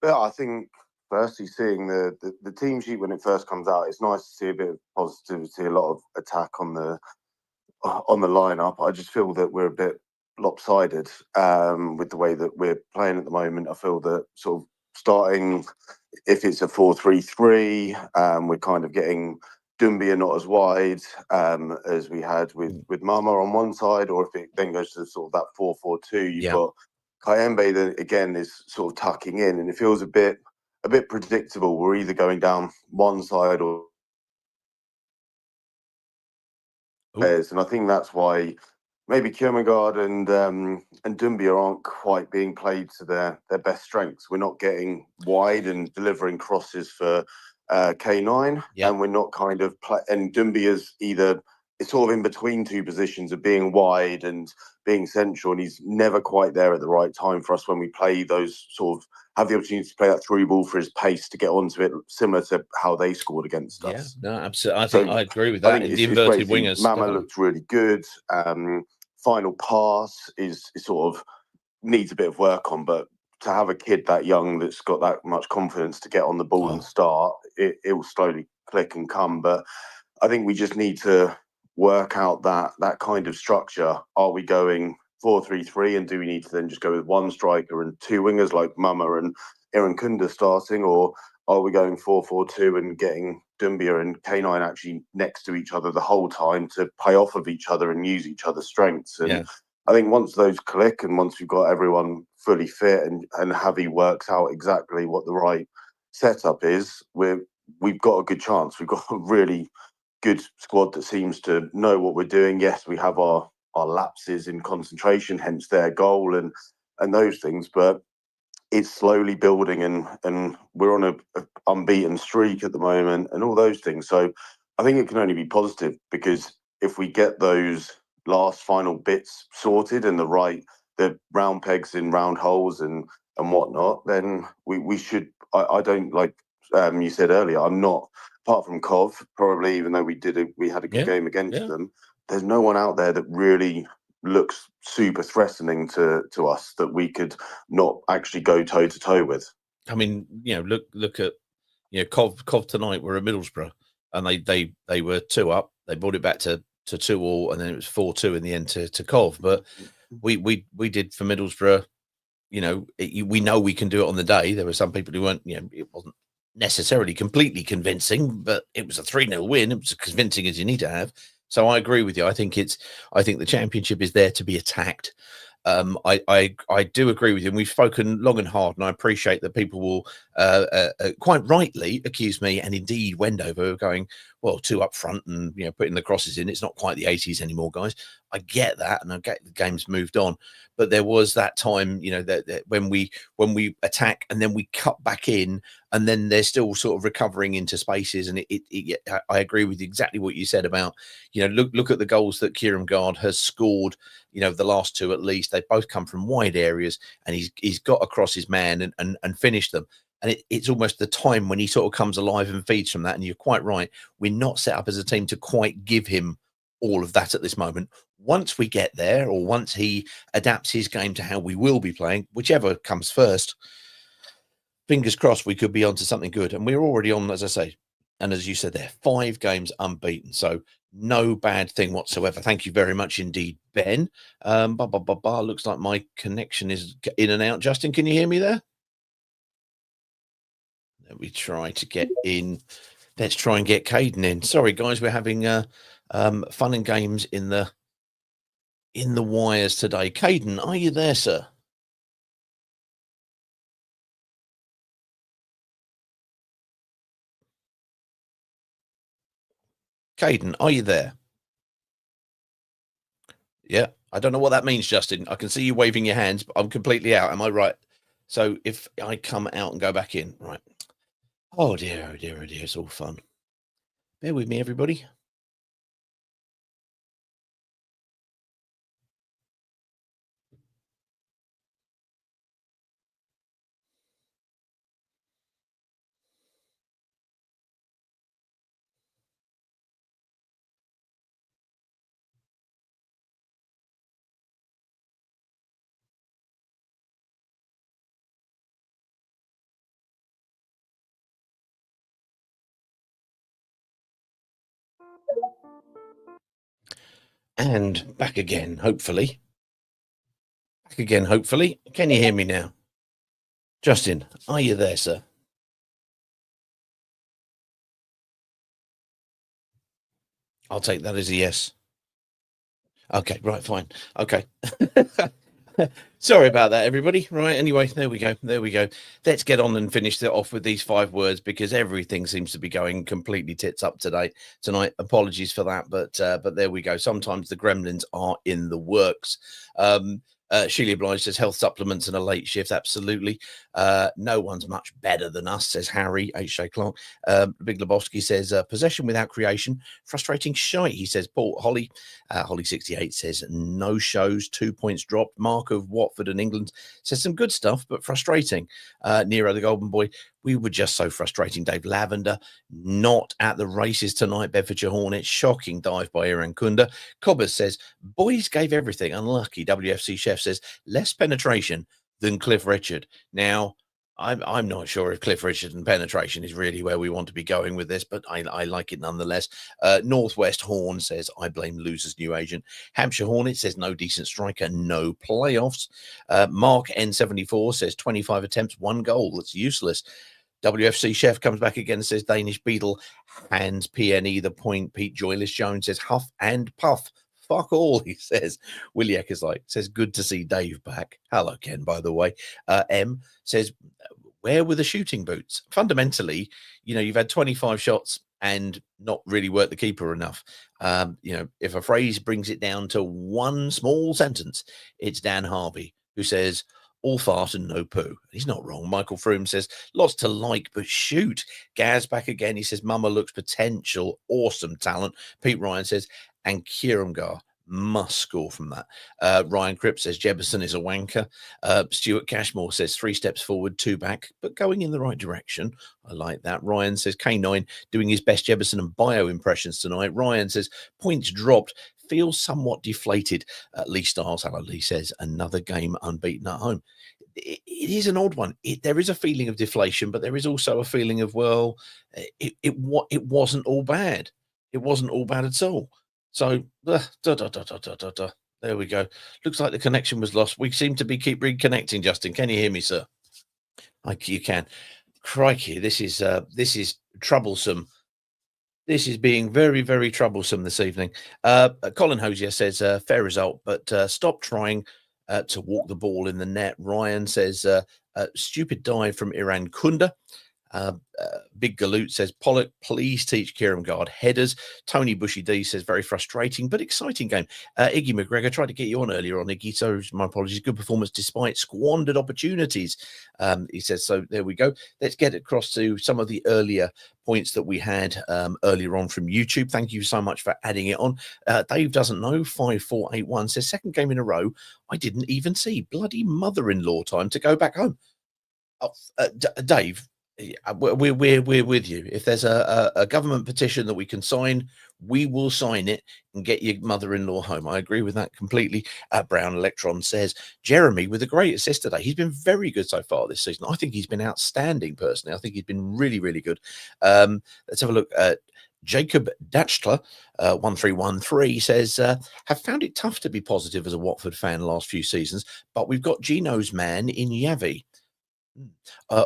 Yeah, I think firstly seeing the team sheet when it first comes out, it's nice to see a bit of positivity, a lot of attack on the lineup. I just feel that we're a bit lopsided with the way that we're playing at the moment. I feel that sort of starting, if it's a 4-3-3, we're kind of getting Doumbia not as wide as we had with Mama on one side, or if it then goes to sort of that 4-4-2, you've got Kayembe that again is sort of tucking in, and it feels a bit predictable. We're either going down one side or and I think that's why maybe Kierkegaard and Doumbia aren't quite being played to their best strengths. We're not getting wide and delivering crosses for K9, and we're not kind of and Doumbia's it's sort of in between two positions of being wide and being central, and he's never quite there at the right time for us when we play those sort of have the opportunity to play that through ball for his pace to get onto it, similar to how they scored against us. No, absolutely. I agree with that. I think the inverted wingers. Mama looked really good. Final pass is sort of needs a bit of work on, but to have a kid that young that's got that much confidence to get on the ball and start, it will slowly click and come. But I think we just need to work out that kind of structure. Are we going 4-3-3, and do we need to then just go with one striker and two wingers like Mama and Aaron Kunda starting, or are we going 4-4-2 and getting Doumbia and K9 actually next to each other the whole time to play off of each other and use each other's strengths? And I think once those click and once we've got everyone fully fit and Javi works out exactly what the right setup is, we've got a good chance. We've got a really good squad that seems to know what we're doing. Yes, we have our lapses in concentration, hence their goal and those things, but it's slowly building and we're on a unbeaten streak at the moment and all those things. So I think it can only be positive, because if we get those last final bits sorted and the round pegs in round holes and whatnot, then we should. I don't, like you said earlier, I'm not, apart from Kov, probably, even though we had a good game against them, there's no one out there that really looks super threatening to us that we could not actually go toe to toe with. I mean, look at Kov tonight were at Middlesbrough, and they were 2 up. They brought it back to 2-2, and then it was 4-2 in the end to Kov. But we did for Middlesbrough. We know we can do it on the day. There were some people who weren't. It wasn't necessarily completely convincing, but it was a 3-0 win. It was as convincing as you need to have. So I agree with you. I think the Championship is there to be attacked. I do agree with you, and we've spoken long and hard, and I appreciate that people will quite rightly accuse me, and indeed Wendover, of going, well, 2 up front and putting the crosses in. It's not quite the 80s anymore, guys. I get that, and I get the game's moved on, but there was that time, that when we attack and then we cut back in, and then they're still sort of recovering into spaces. And I agree with exactly what you said about, look at the goals that Kierkegaard has scored. The last 2 at least, they both come from wide areas, and he's got across his man and finished them. And it's almost the time when he sort of comes alive and feeds from that. And you're quite right. We're not set up as a team to quite give him all of that at this moment. Once we get there, or once he adapts his game to how we will be playing, whichever comes first, fingers crossed we could be onto something good. And we're already on, as I say, and as you said there, 5 games unbeaten. So no bad thing whatsoever. Thank you very much indeed, Ben. Looks like my connection is in and out. Justin, can you hear me there? Let me try to get in. Let's try and get Caden in. Sorry, guys, we're having fun and games in the wires today. Caden, are you there, sir? Caden, are you there? Yeah, I don't know what that means, Justin. I can see you waving your hands, but I'm completely out. Am I right? So if I come out and go back in, right. Oh dear, oh dear, oh dear. It's all fun. Bear with me, everybody. And back again, hopefully. Back again, hopefully. Can you hear me now? Justin, are you there, sir? I'll take that as a yes. Okay, right, fine. Okay. Sorry about that, everybody. Right, anyway, there we go. There we go. Let's get on and finish it off with these 5 words, because everything seems to be going completely tits up tonight. Apologies for that, but there we go. Sometimes the gremlins are in the works. Sheila Blige says health supplements and a late shift. Absolutely. No one's much better than us, says Harry H.J. Clark. Big Lebowski says possession without creation. Frustrating shite, he says. Paul Holly. Holly 68 says no shows, 2 points dropped. Mark of Watford and England says some good stuff, but frustrating. Nero the Golden Boy. We were just so frustrating. Dave Lavender, not at the races tonight. Bedfordshire Hornets, shocking dive by Iran Kunda. Cobbers says, boys gave everything. Unlucky. WFC Chef says, less penetration than Cliff Richard. Now, I'm not sure if Cliff Richard and penetration is really where we want to be going with this, but I like it nonetheless. Northwest Horn says, I blame losers new agent. Hampshire Hornet says, no decent striker, no playoffs. Mark N74 says, 25 attempts, 1 goal. That's useless. WFC Chef comes back again and says, Danish Beetle hands PNE the point. Pete Joyless Jones says, huff and puff. Fuck all, he says. Willie Eckersley says, good to see Dave back. Hello, Ken, by the way. M says, where were the shooting boots? Fundamentally, you've had 25 shots and not really worked the keeper enough. If a phrase brings it down to one small sentence, it's Dan Harvey, who says, all fart and no poo. He's not wrong. Michael Froome says, lots to like, but shoot. Gaz back again. He says, Mama looks potential. Awesome talent. Pete Ryan says, and Kieramgar must score from that. Ryan Cripps says, Jebison is a wanker. Stuart Cashmore says, 3 steps forward, 2 back, but going in the right direction. I like that. Ryan says, K9 doing his best Jebison and Bio impressions tonight. Ryan says, points dropped. Feels somewhat deflated. Lee Stiles, hello, Lee says, another game unbeaten at home. It is an odd one. There is a feeling of deflation, but there is also a feeling of, well, it wasn't all bad. It wasn't all bad at all. So, there we go. Looks like the connection was lost. We seem to keep reconnecting, Justin. Can you hear me, sir? You can. Crikey, this is troublesome. This is being very, very troublesome this evening. Colin Hosier says, fair result, but stop trying to walk the ball in the net. Ryan says, stupid dive from Iran Kunda. Big Galoot says, Pollock, please teach Kieramgar headers. Tony Bushy D says, very frustrating but exciting game. Iggy McGregor, tried to get you on earlier on, Iggy, so my apologies. Good performance despite squandered opportunities. He says, so there we go. Let's get across to some of the earlier points that we had earlier on from YouTube. Thank you so much for adding it on. Dave doesn't know, 5481 says, second game in a row I didn't even see. Bloody mother-in-law time to go back home. Oh, Dave, we're with you. If there's a government petition that we can sign, we will sign it and get your mother-in-law home. I agree with that completely. Brown Electron says, Jeremy with a great assist today. He's been very good so far this season. I think he's been outstanding personally. I think he's been really, really good. Let's have a look at Jacob Datchtler, 1313 says, have found it tough to be positive as a Watford fan last few seasons, but we've got Gino's man in Yavi.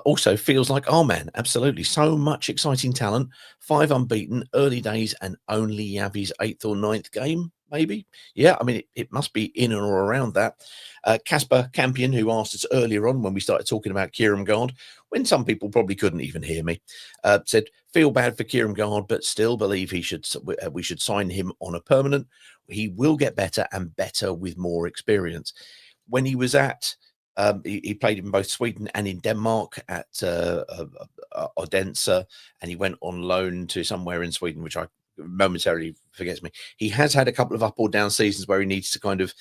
Also feels like our man. Absolutely. So much exciting talent. 5 unbeaten, early days, and only Yavi's 8th or 9th game, maybe. Yeah, I mean, it must be in or around that. Casper Campion, who asked us earlier on when we started talking about Kieramgar, when some people probably couldn't even hear me, said, feel bad for Kieramgar, but still believe we should sign him on a permanent. He will get better and better with more experience. When he was at he played in both Sweden and in Denmark at Odense, and he went on loan to somewhere in Sweden, which I momentarily forgets me. He has had a couple of up or down seasons where he needs to kind of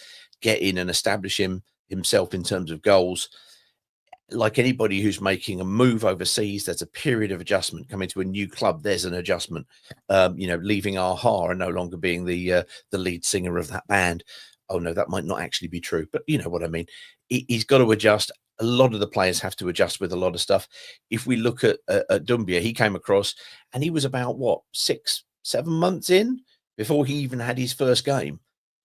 get in and establish himself in terms of goals. Like anybody who's making a move overseas, there's a period of adjustment. Coming to a new club, there's an adjustment. Leaving Aha and no longer being the lead singer of that band. Oh no, that might not actually be true, but you know what I mean. He's got to adjust. A lot of the players have to adjust with a lot of stuff. If we look at Dumbia, he came across and he was about 6-7 months in before he even had his first game.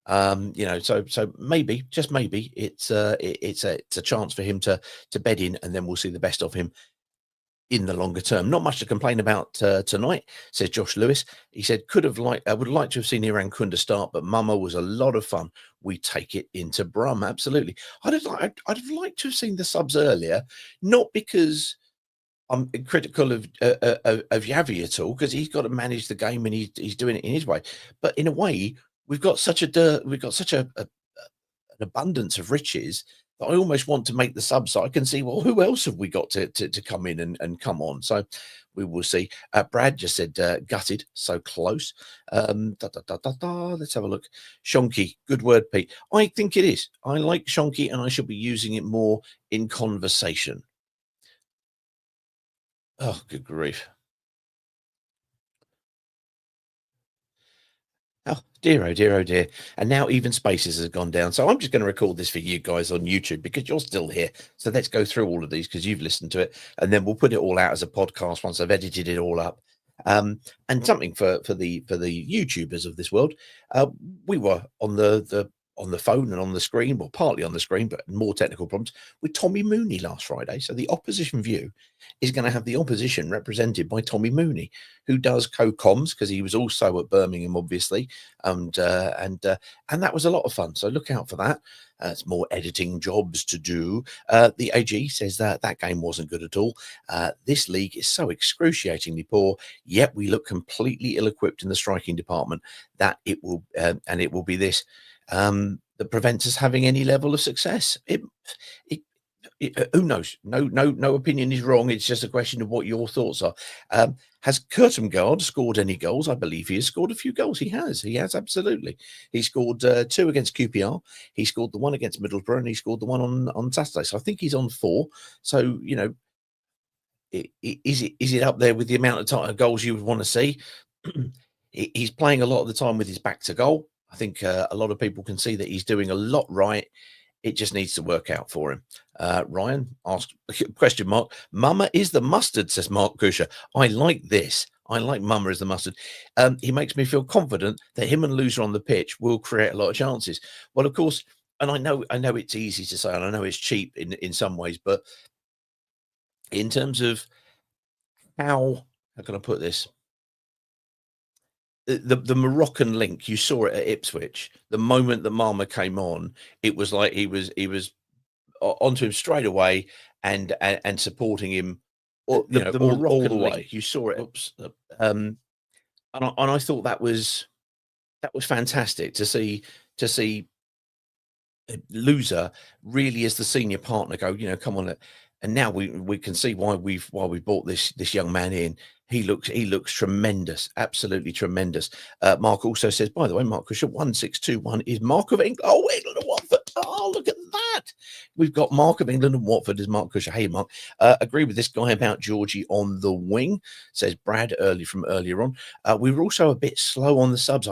So maybe, just maybe, it's a chance for him to bed in, and then we'll see the best of him in the longer term. Not much to complain about tonight, says Josh Lewis. He said, I would like to have seen Iran Kunda start, but Mama was a lot of fun. We take it into Brum. Absolutely. I'd have liked to have seen the subs earlier, not because I'm critical of Yavi at all, because he's got to manage the game and he's doing it in his way. But in a way, we've got such an abundance of riches that I almost want to make the sub so I can see, well, who else have we got to come in and come on? So we will see. Brad just said gutted, so close. Let's have a look. Shonky, good word, Pete. I think it is. I like Shonky and I should be using it more in conversation. Oh, good grief. Oh dear, oh dear, oh dear. And now even Spaces has gone down. So I'm just going to record this for you guys on YouTube because you're still here. So let's go through all of these because you've listened to it. And then we'll put it all out as a podcast once I've edited it all up. And something for the YouTubers of this world. We were on the phone and on the screen, well, partly on the screen, but more technical problems with Tommy Mooney last Friday. So the opposition view is going to have the opposition represented by Tommy Mooney, who does co-coms because he was also at Birmingham, obviously, and that was a lot of fun. So look out for that. It's more editing jobs to do. The AG says that game wasn't good at all. This league is so excruciatingly poor, yet we look completely ill-equipped in the striking department that it will be this. That prevents us having any level of success. Who knows? No opinion is wrong. It's just a question of what your thoughts are. Has Kurtengard scored any goals? I believe he has scored a few goals. He has absolutely. He scored 2 against QPR. He scored the one against Middlesbrough, and he scored the one on Saturday. So I think he's on 4. So is it up there with the amount of goals you would want to see? He's playing a lot of the time with his back to goal. I think a lot of people can see that he's doing a lot right. It just needs to work out for him. Ryan asked, question mark, Mama is the mustard, says Mark Kusher. I like this. I like Mama as the mustard. He makes me feel confident that him and Loser on the pitch will create a lot of chances. Well, of course, and I know it's easy to say, and I know it's cheap in some ways, but in terms of how can I put this? The Moroccan link, you saw it at Ipswich. The moment that Mama came on, it was like he was onto him straight away and supporting him. The Moroccan all the way. Link, you saw it. Oops. And I thought that was fantastic to see Loser really as the senior partner go, come on. And now we can see why we brought this young man in. He looks tremendous, absolutely tremendous. Mark also says, by the way, Mark Kusher 1621 is Mark of England. Oh, England and Watford. Oh, look at that. We've got Mark of England and Watford as Mark Kusher. Hey, Mark, agree with this guy about Georgie on the wing, says Brad from earlier on. We were also a bit slow on the subs.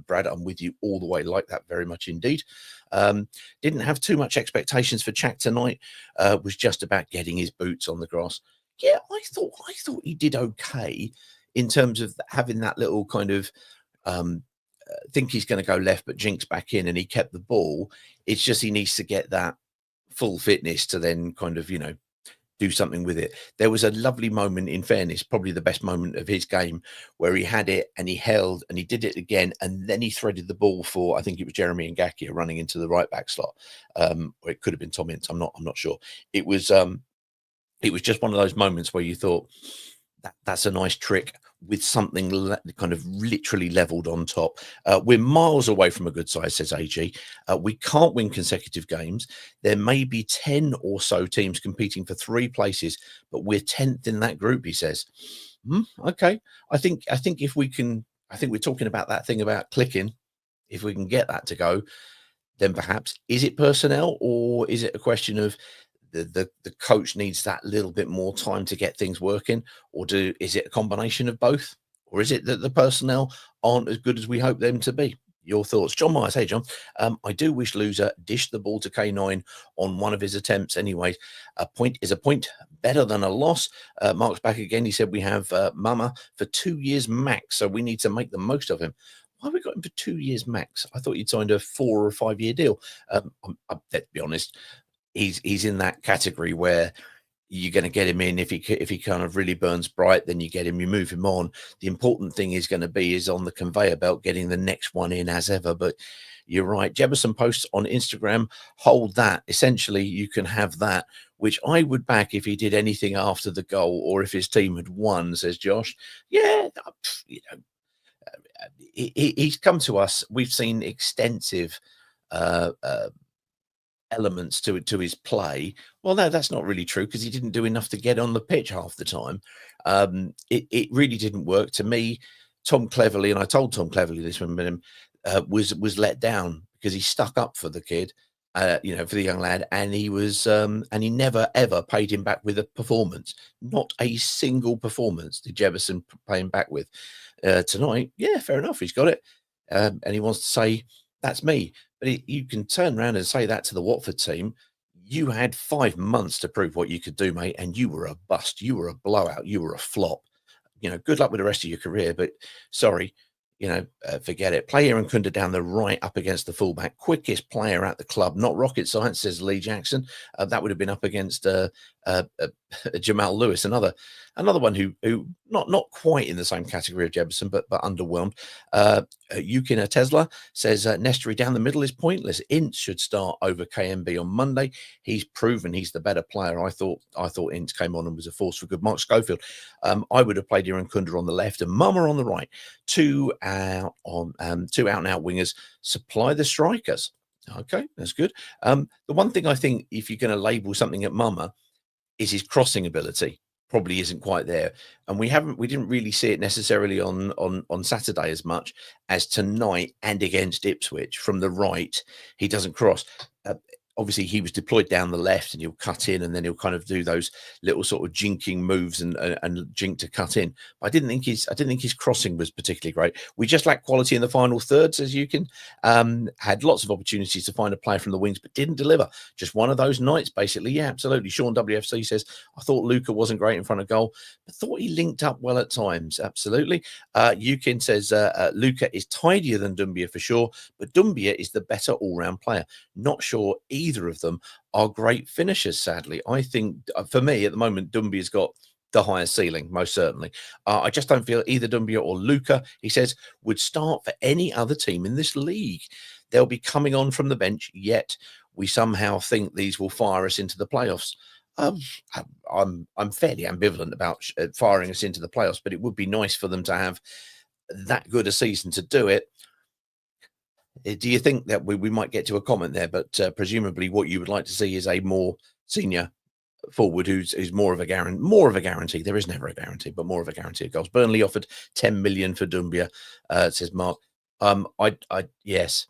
Brad, I'm with you all the way. Like that very much indeed. Didn't have too much expectations for Chak tonight. Was just about getting his boots on the grass. Yeah, I thought he did okay in terms of having that little kind of think he's going to go left, but jinx back in, and he kept the ball. It's just he needs to get that full fitness to then kind of do something with it. There was a lovely moment, in fairness, probably the best moment of his game, where he had it and he held and he did it again, and then he threaded the ball for, I think it was Jeremy Ngakia running into the right back slot, or it could have been Tom Ince. I'm not sure. It was just one of those moments where you thought that's a nice trick with something kind of literally leveled on top. We're miles away from a good side, says AG. We can't win consecutive games. There may be 10 or so teams competing for 3 places, but we're 10th in that group, he says. Okay. I think if we can, I think we're talking about that thing about clicking. If we can get that to go, then perhaps, is it personnel or is it a question of the coach needs that little bit more time to get things working, or is it a combination of both, or is it that the personnel aren't as good as we hope them to be? Your thoughts, John Myers. Hey, John. I do wish Loser dished the ball to K9 on one of his attempts. Anyway, a point is a point, better than a loss. Mark's back again. He said we have Mama for 2 years max, so we need to make the most of him. Why have we got him for 2 years max? I thought he'd signed a 4 or 5 year deal. Let's be honest. He's in that category where you're going to get him in. If he kind of really burns bright, then you get him, you move him on. The important thing is going to be is on the conveyor belt, getting the next one in as ever. But you're right. Jefferson posts on Instagram, hold that. Essentially, you can have that, which I would back if he did anything after the goal or if his team had won, says Josh. Yeah, you know, he's come to us. We've seen extensive elements to his play. Well, no, that's not really true because he didn't do enough to get on the pitch half the time. It really didn't work to me. Tom Cleverley, and I told Tom Cleverley this when was let down because he stuck up for the kid, you know, for the young lad, and he was and he never ever paid him back with a performance. Not a single performance did Jefferson pay him back with. Tonight, yeah, fair enough, he's got it, and he wants to say that's me. But you can turn around and say that to the Watford team. You had 5 months to prove what you could do, mate, and you were a bust. You were a blowout. You were a flop. You know, good luck with the rest of your career, but sorry, you know, forget it. Play Aaron Kunda down the right up against the fullback. Quickest player at the club. Not rocket science, says Lee Jackson. That would have been up against Jamal Lewis, another one who not quite in the same category of Jefferson, but underwhelmed. Yukin Tesla says Nestory down the middle is pointless. Ince should start over KMB on Monday. He's proven he's the better player. I thought Ince came on and was a force for good. Mark Schofield, I would have played Aaron Kunda on the left and Mama on the right. Two out and out wingers. Supply the strikers. Okay, that's good. The one thing I think, if you're going to label something at Mama, is his crossing ability. Probably isn't quite there, and we didn't really see it necessarily on Saturday as much as tonight and against Ipswich. From the right, he doesn't cross. Obviously, he was deployed down the left, and he'll cut in, and then he'll kind of do those little sort of jinking moves and jink to cut in. But I didn't think his crossing was particularly great. We just lacked quality in the final third, says Yukin. Had lots of opportunities to find a player from the wings, but didn't deliver. Just one of those nights, basically. Yeah, absolutely. Sean WFC says, I thought Luca wasn't great in front of goal, but thought he linked up well at times. Absolutely. Yukin says Luca is tidier than Doumbia for sure, but Doumbia is the better all-round player. Not sure either of them are great finishers, sadly. I think, for me, at the moment, Doumbia's got the highest ceiling, most certainly. I just don't feel either Doumbia or Luca, he says, would start for any other team in this league. They'll be coming on from the bench, yet we somehow think these will fire us into the playoffs. I'm fairly ambivalent about firing us into the playoffs, but it would be nice for them to have that good a season to do it. Do you think that we might get to a comment there? But presumably, what you would like to see is a more senior forward who's more of a guarantee. There is never a guarantee, but more of a guarantee of goals. Burnley offered 10 million for Doumbia, says Mark. Yes,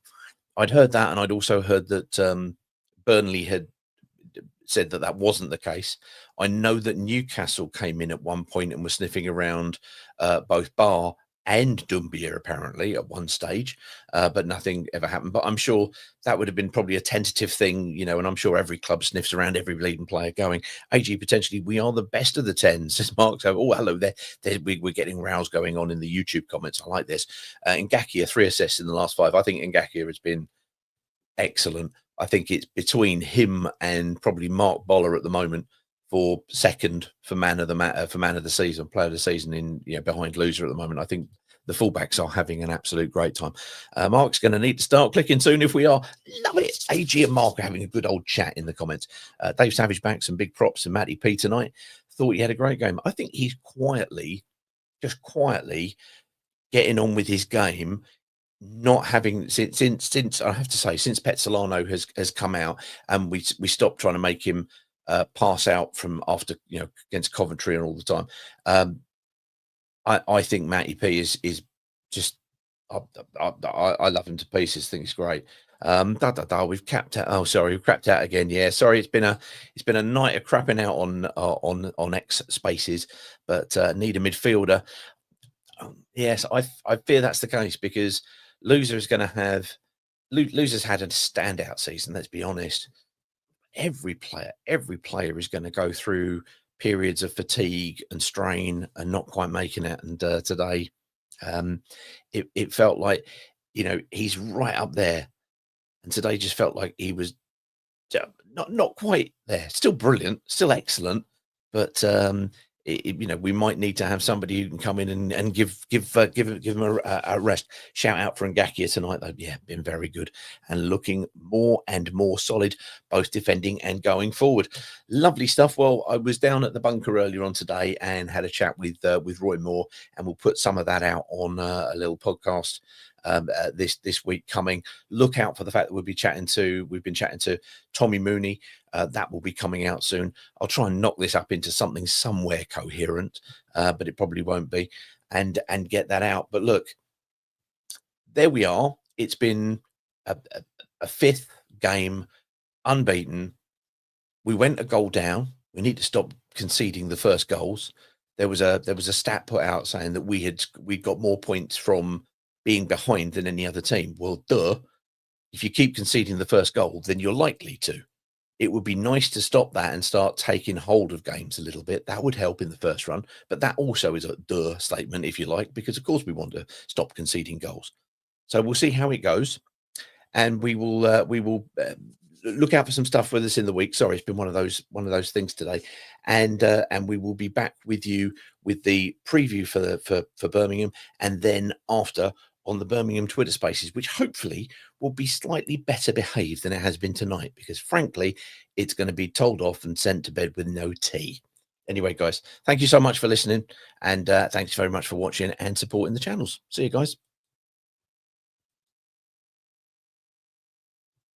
I'd heard that, and I'd also heard that Burnley had said that wasn't the case. I know that Newcastle came in at one point and was sniffing around both Barr and Doumbia apparently at one stage, but nothing ever happened. But I'm sure that would have been probably a tentative thing, you know, and I'm sure every club sniffs around every leading player going, AG, potentially we are the best of the 10s, says Mark. So, oh, hello there. We're getting rows going on in the YouTube comments. I like this. Ngakia, 3 assists in the last 5. I think Ngakia has been excellent. I think it's between him and probably Mark Boller at the moment for second for man of the season, player of the season in, you know, behind Loser at the moment. I think the fullbacks are having an absolute great time. Mark's going to need to start clicking soon if we are. Love it. AG and Mark are having a good old chat in the comments. Dave Savage back, some big props to Matty P tonight. Thought he had a great game. I think he's just quietly getting on with his game. Not having since I have to say, since Petzolano has come out and we stopped trying to make him pass out from after, you know, against Coventry and all the time. I think Matty P is just I love him to pieces. Think he's great. We've capped out. Oh, sorry, we've crapped out again. Yeah, sorry. It's been a night of crapping out on X Spaces, but need a midfielder. Yes, I fear that's the case because Loser's had a standout season. Let's be honest. Every player is going to go through periods of fatigue and strain and not quite making it. And today, it felt like, you know, he's right up there. And today just felt like he was not quite there. Still brilliant, still excellent, but we might need to have somebody who can come in and give them a rest. Shout out for Ngakia tonight, though. Yeah, been very good and looking more and more solid, both defending and going forward. Lovely stuff. Well, I was down at the bunker earlier on today and had a chat with Roy Moore, and we'll put some of that out on a little podcast this week coming. Look out for the fact that we've been chatting to Tommy Mooney. That will be coming out soon. I'll try and knock this up into something somewhere coherent, but it probably won't be, and get that out. But look, there we are. It's been a fifth game unbeaten. We went a goal down. We need to stop conceding the first goals. There was a stat put out saying that we got more points from being behind than any other team. Well, duh. If you keep conceding the first goal, then you're likely to. It would be nice to stop that and start taking hold of games a little bit. That would help in the first run. But that also is a duh statement, if you like, because of course we want to stop conceding goals. So we'll see how it goes, and we will look out for some stuff with us in the week. Sorry, it's been one of those things today, and we will be back with you with the preview for Birmingham, and then after on the Birmingham Twitter Spaces, which hopefully will be slightly better behaved than it has been tonight, because frankly, it's going to be told off and sent to bed with no tea. Anyway, guys, thank you so much for listening, and thanks very much for watching and supporting the channels. See you guys.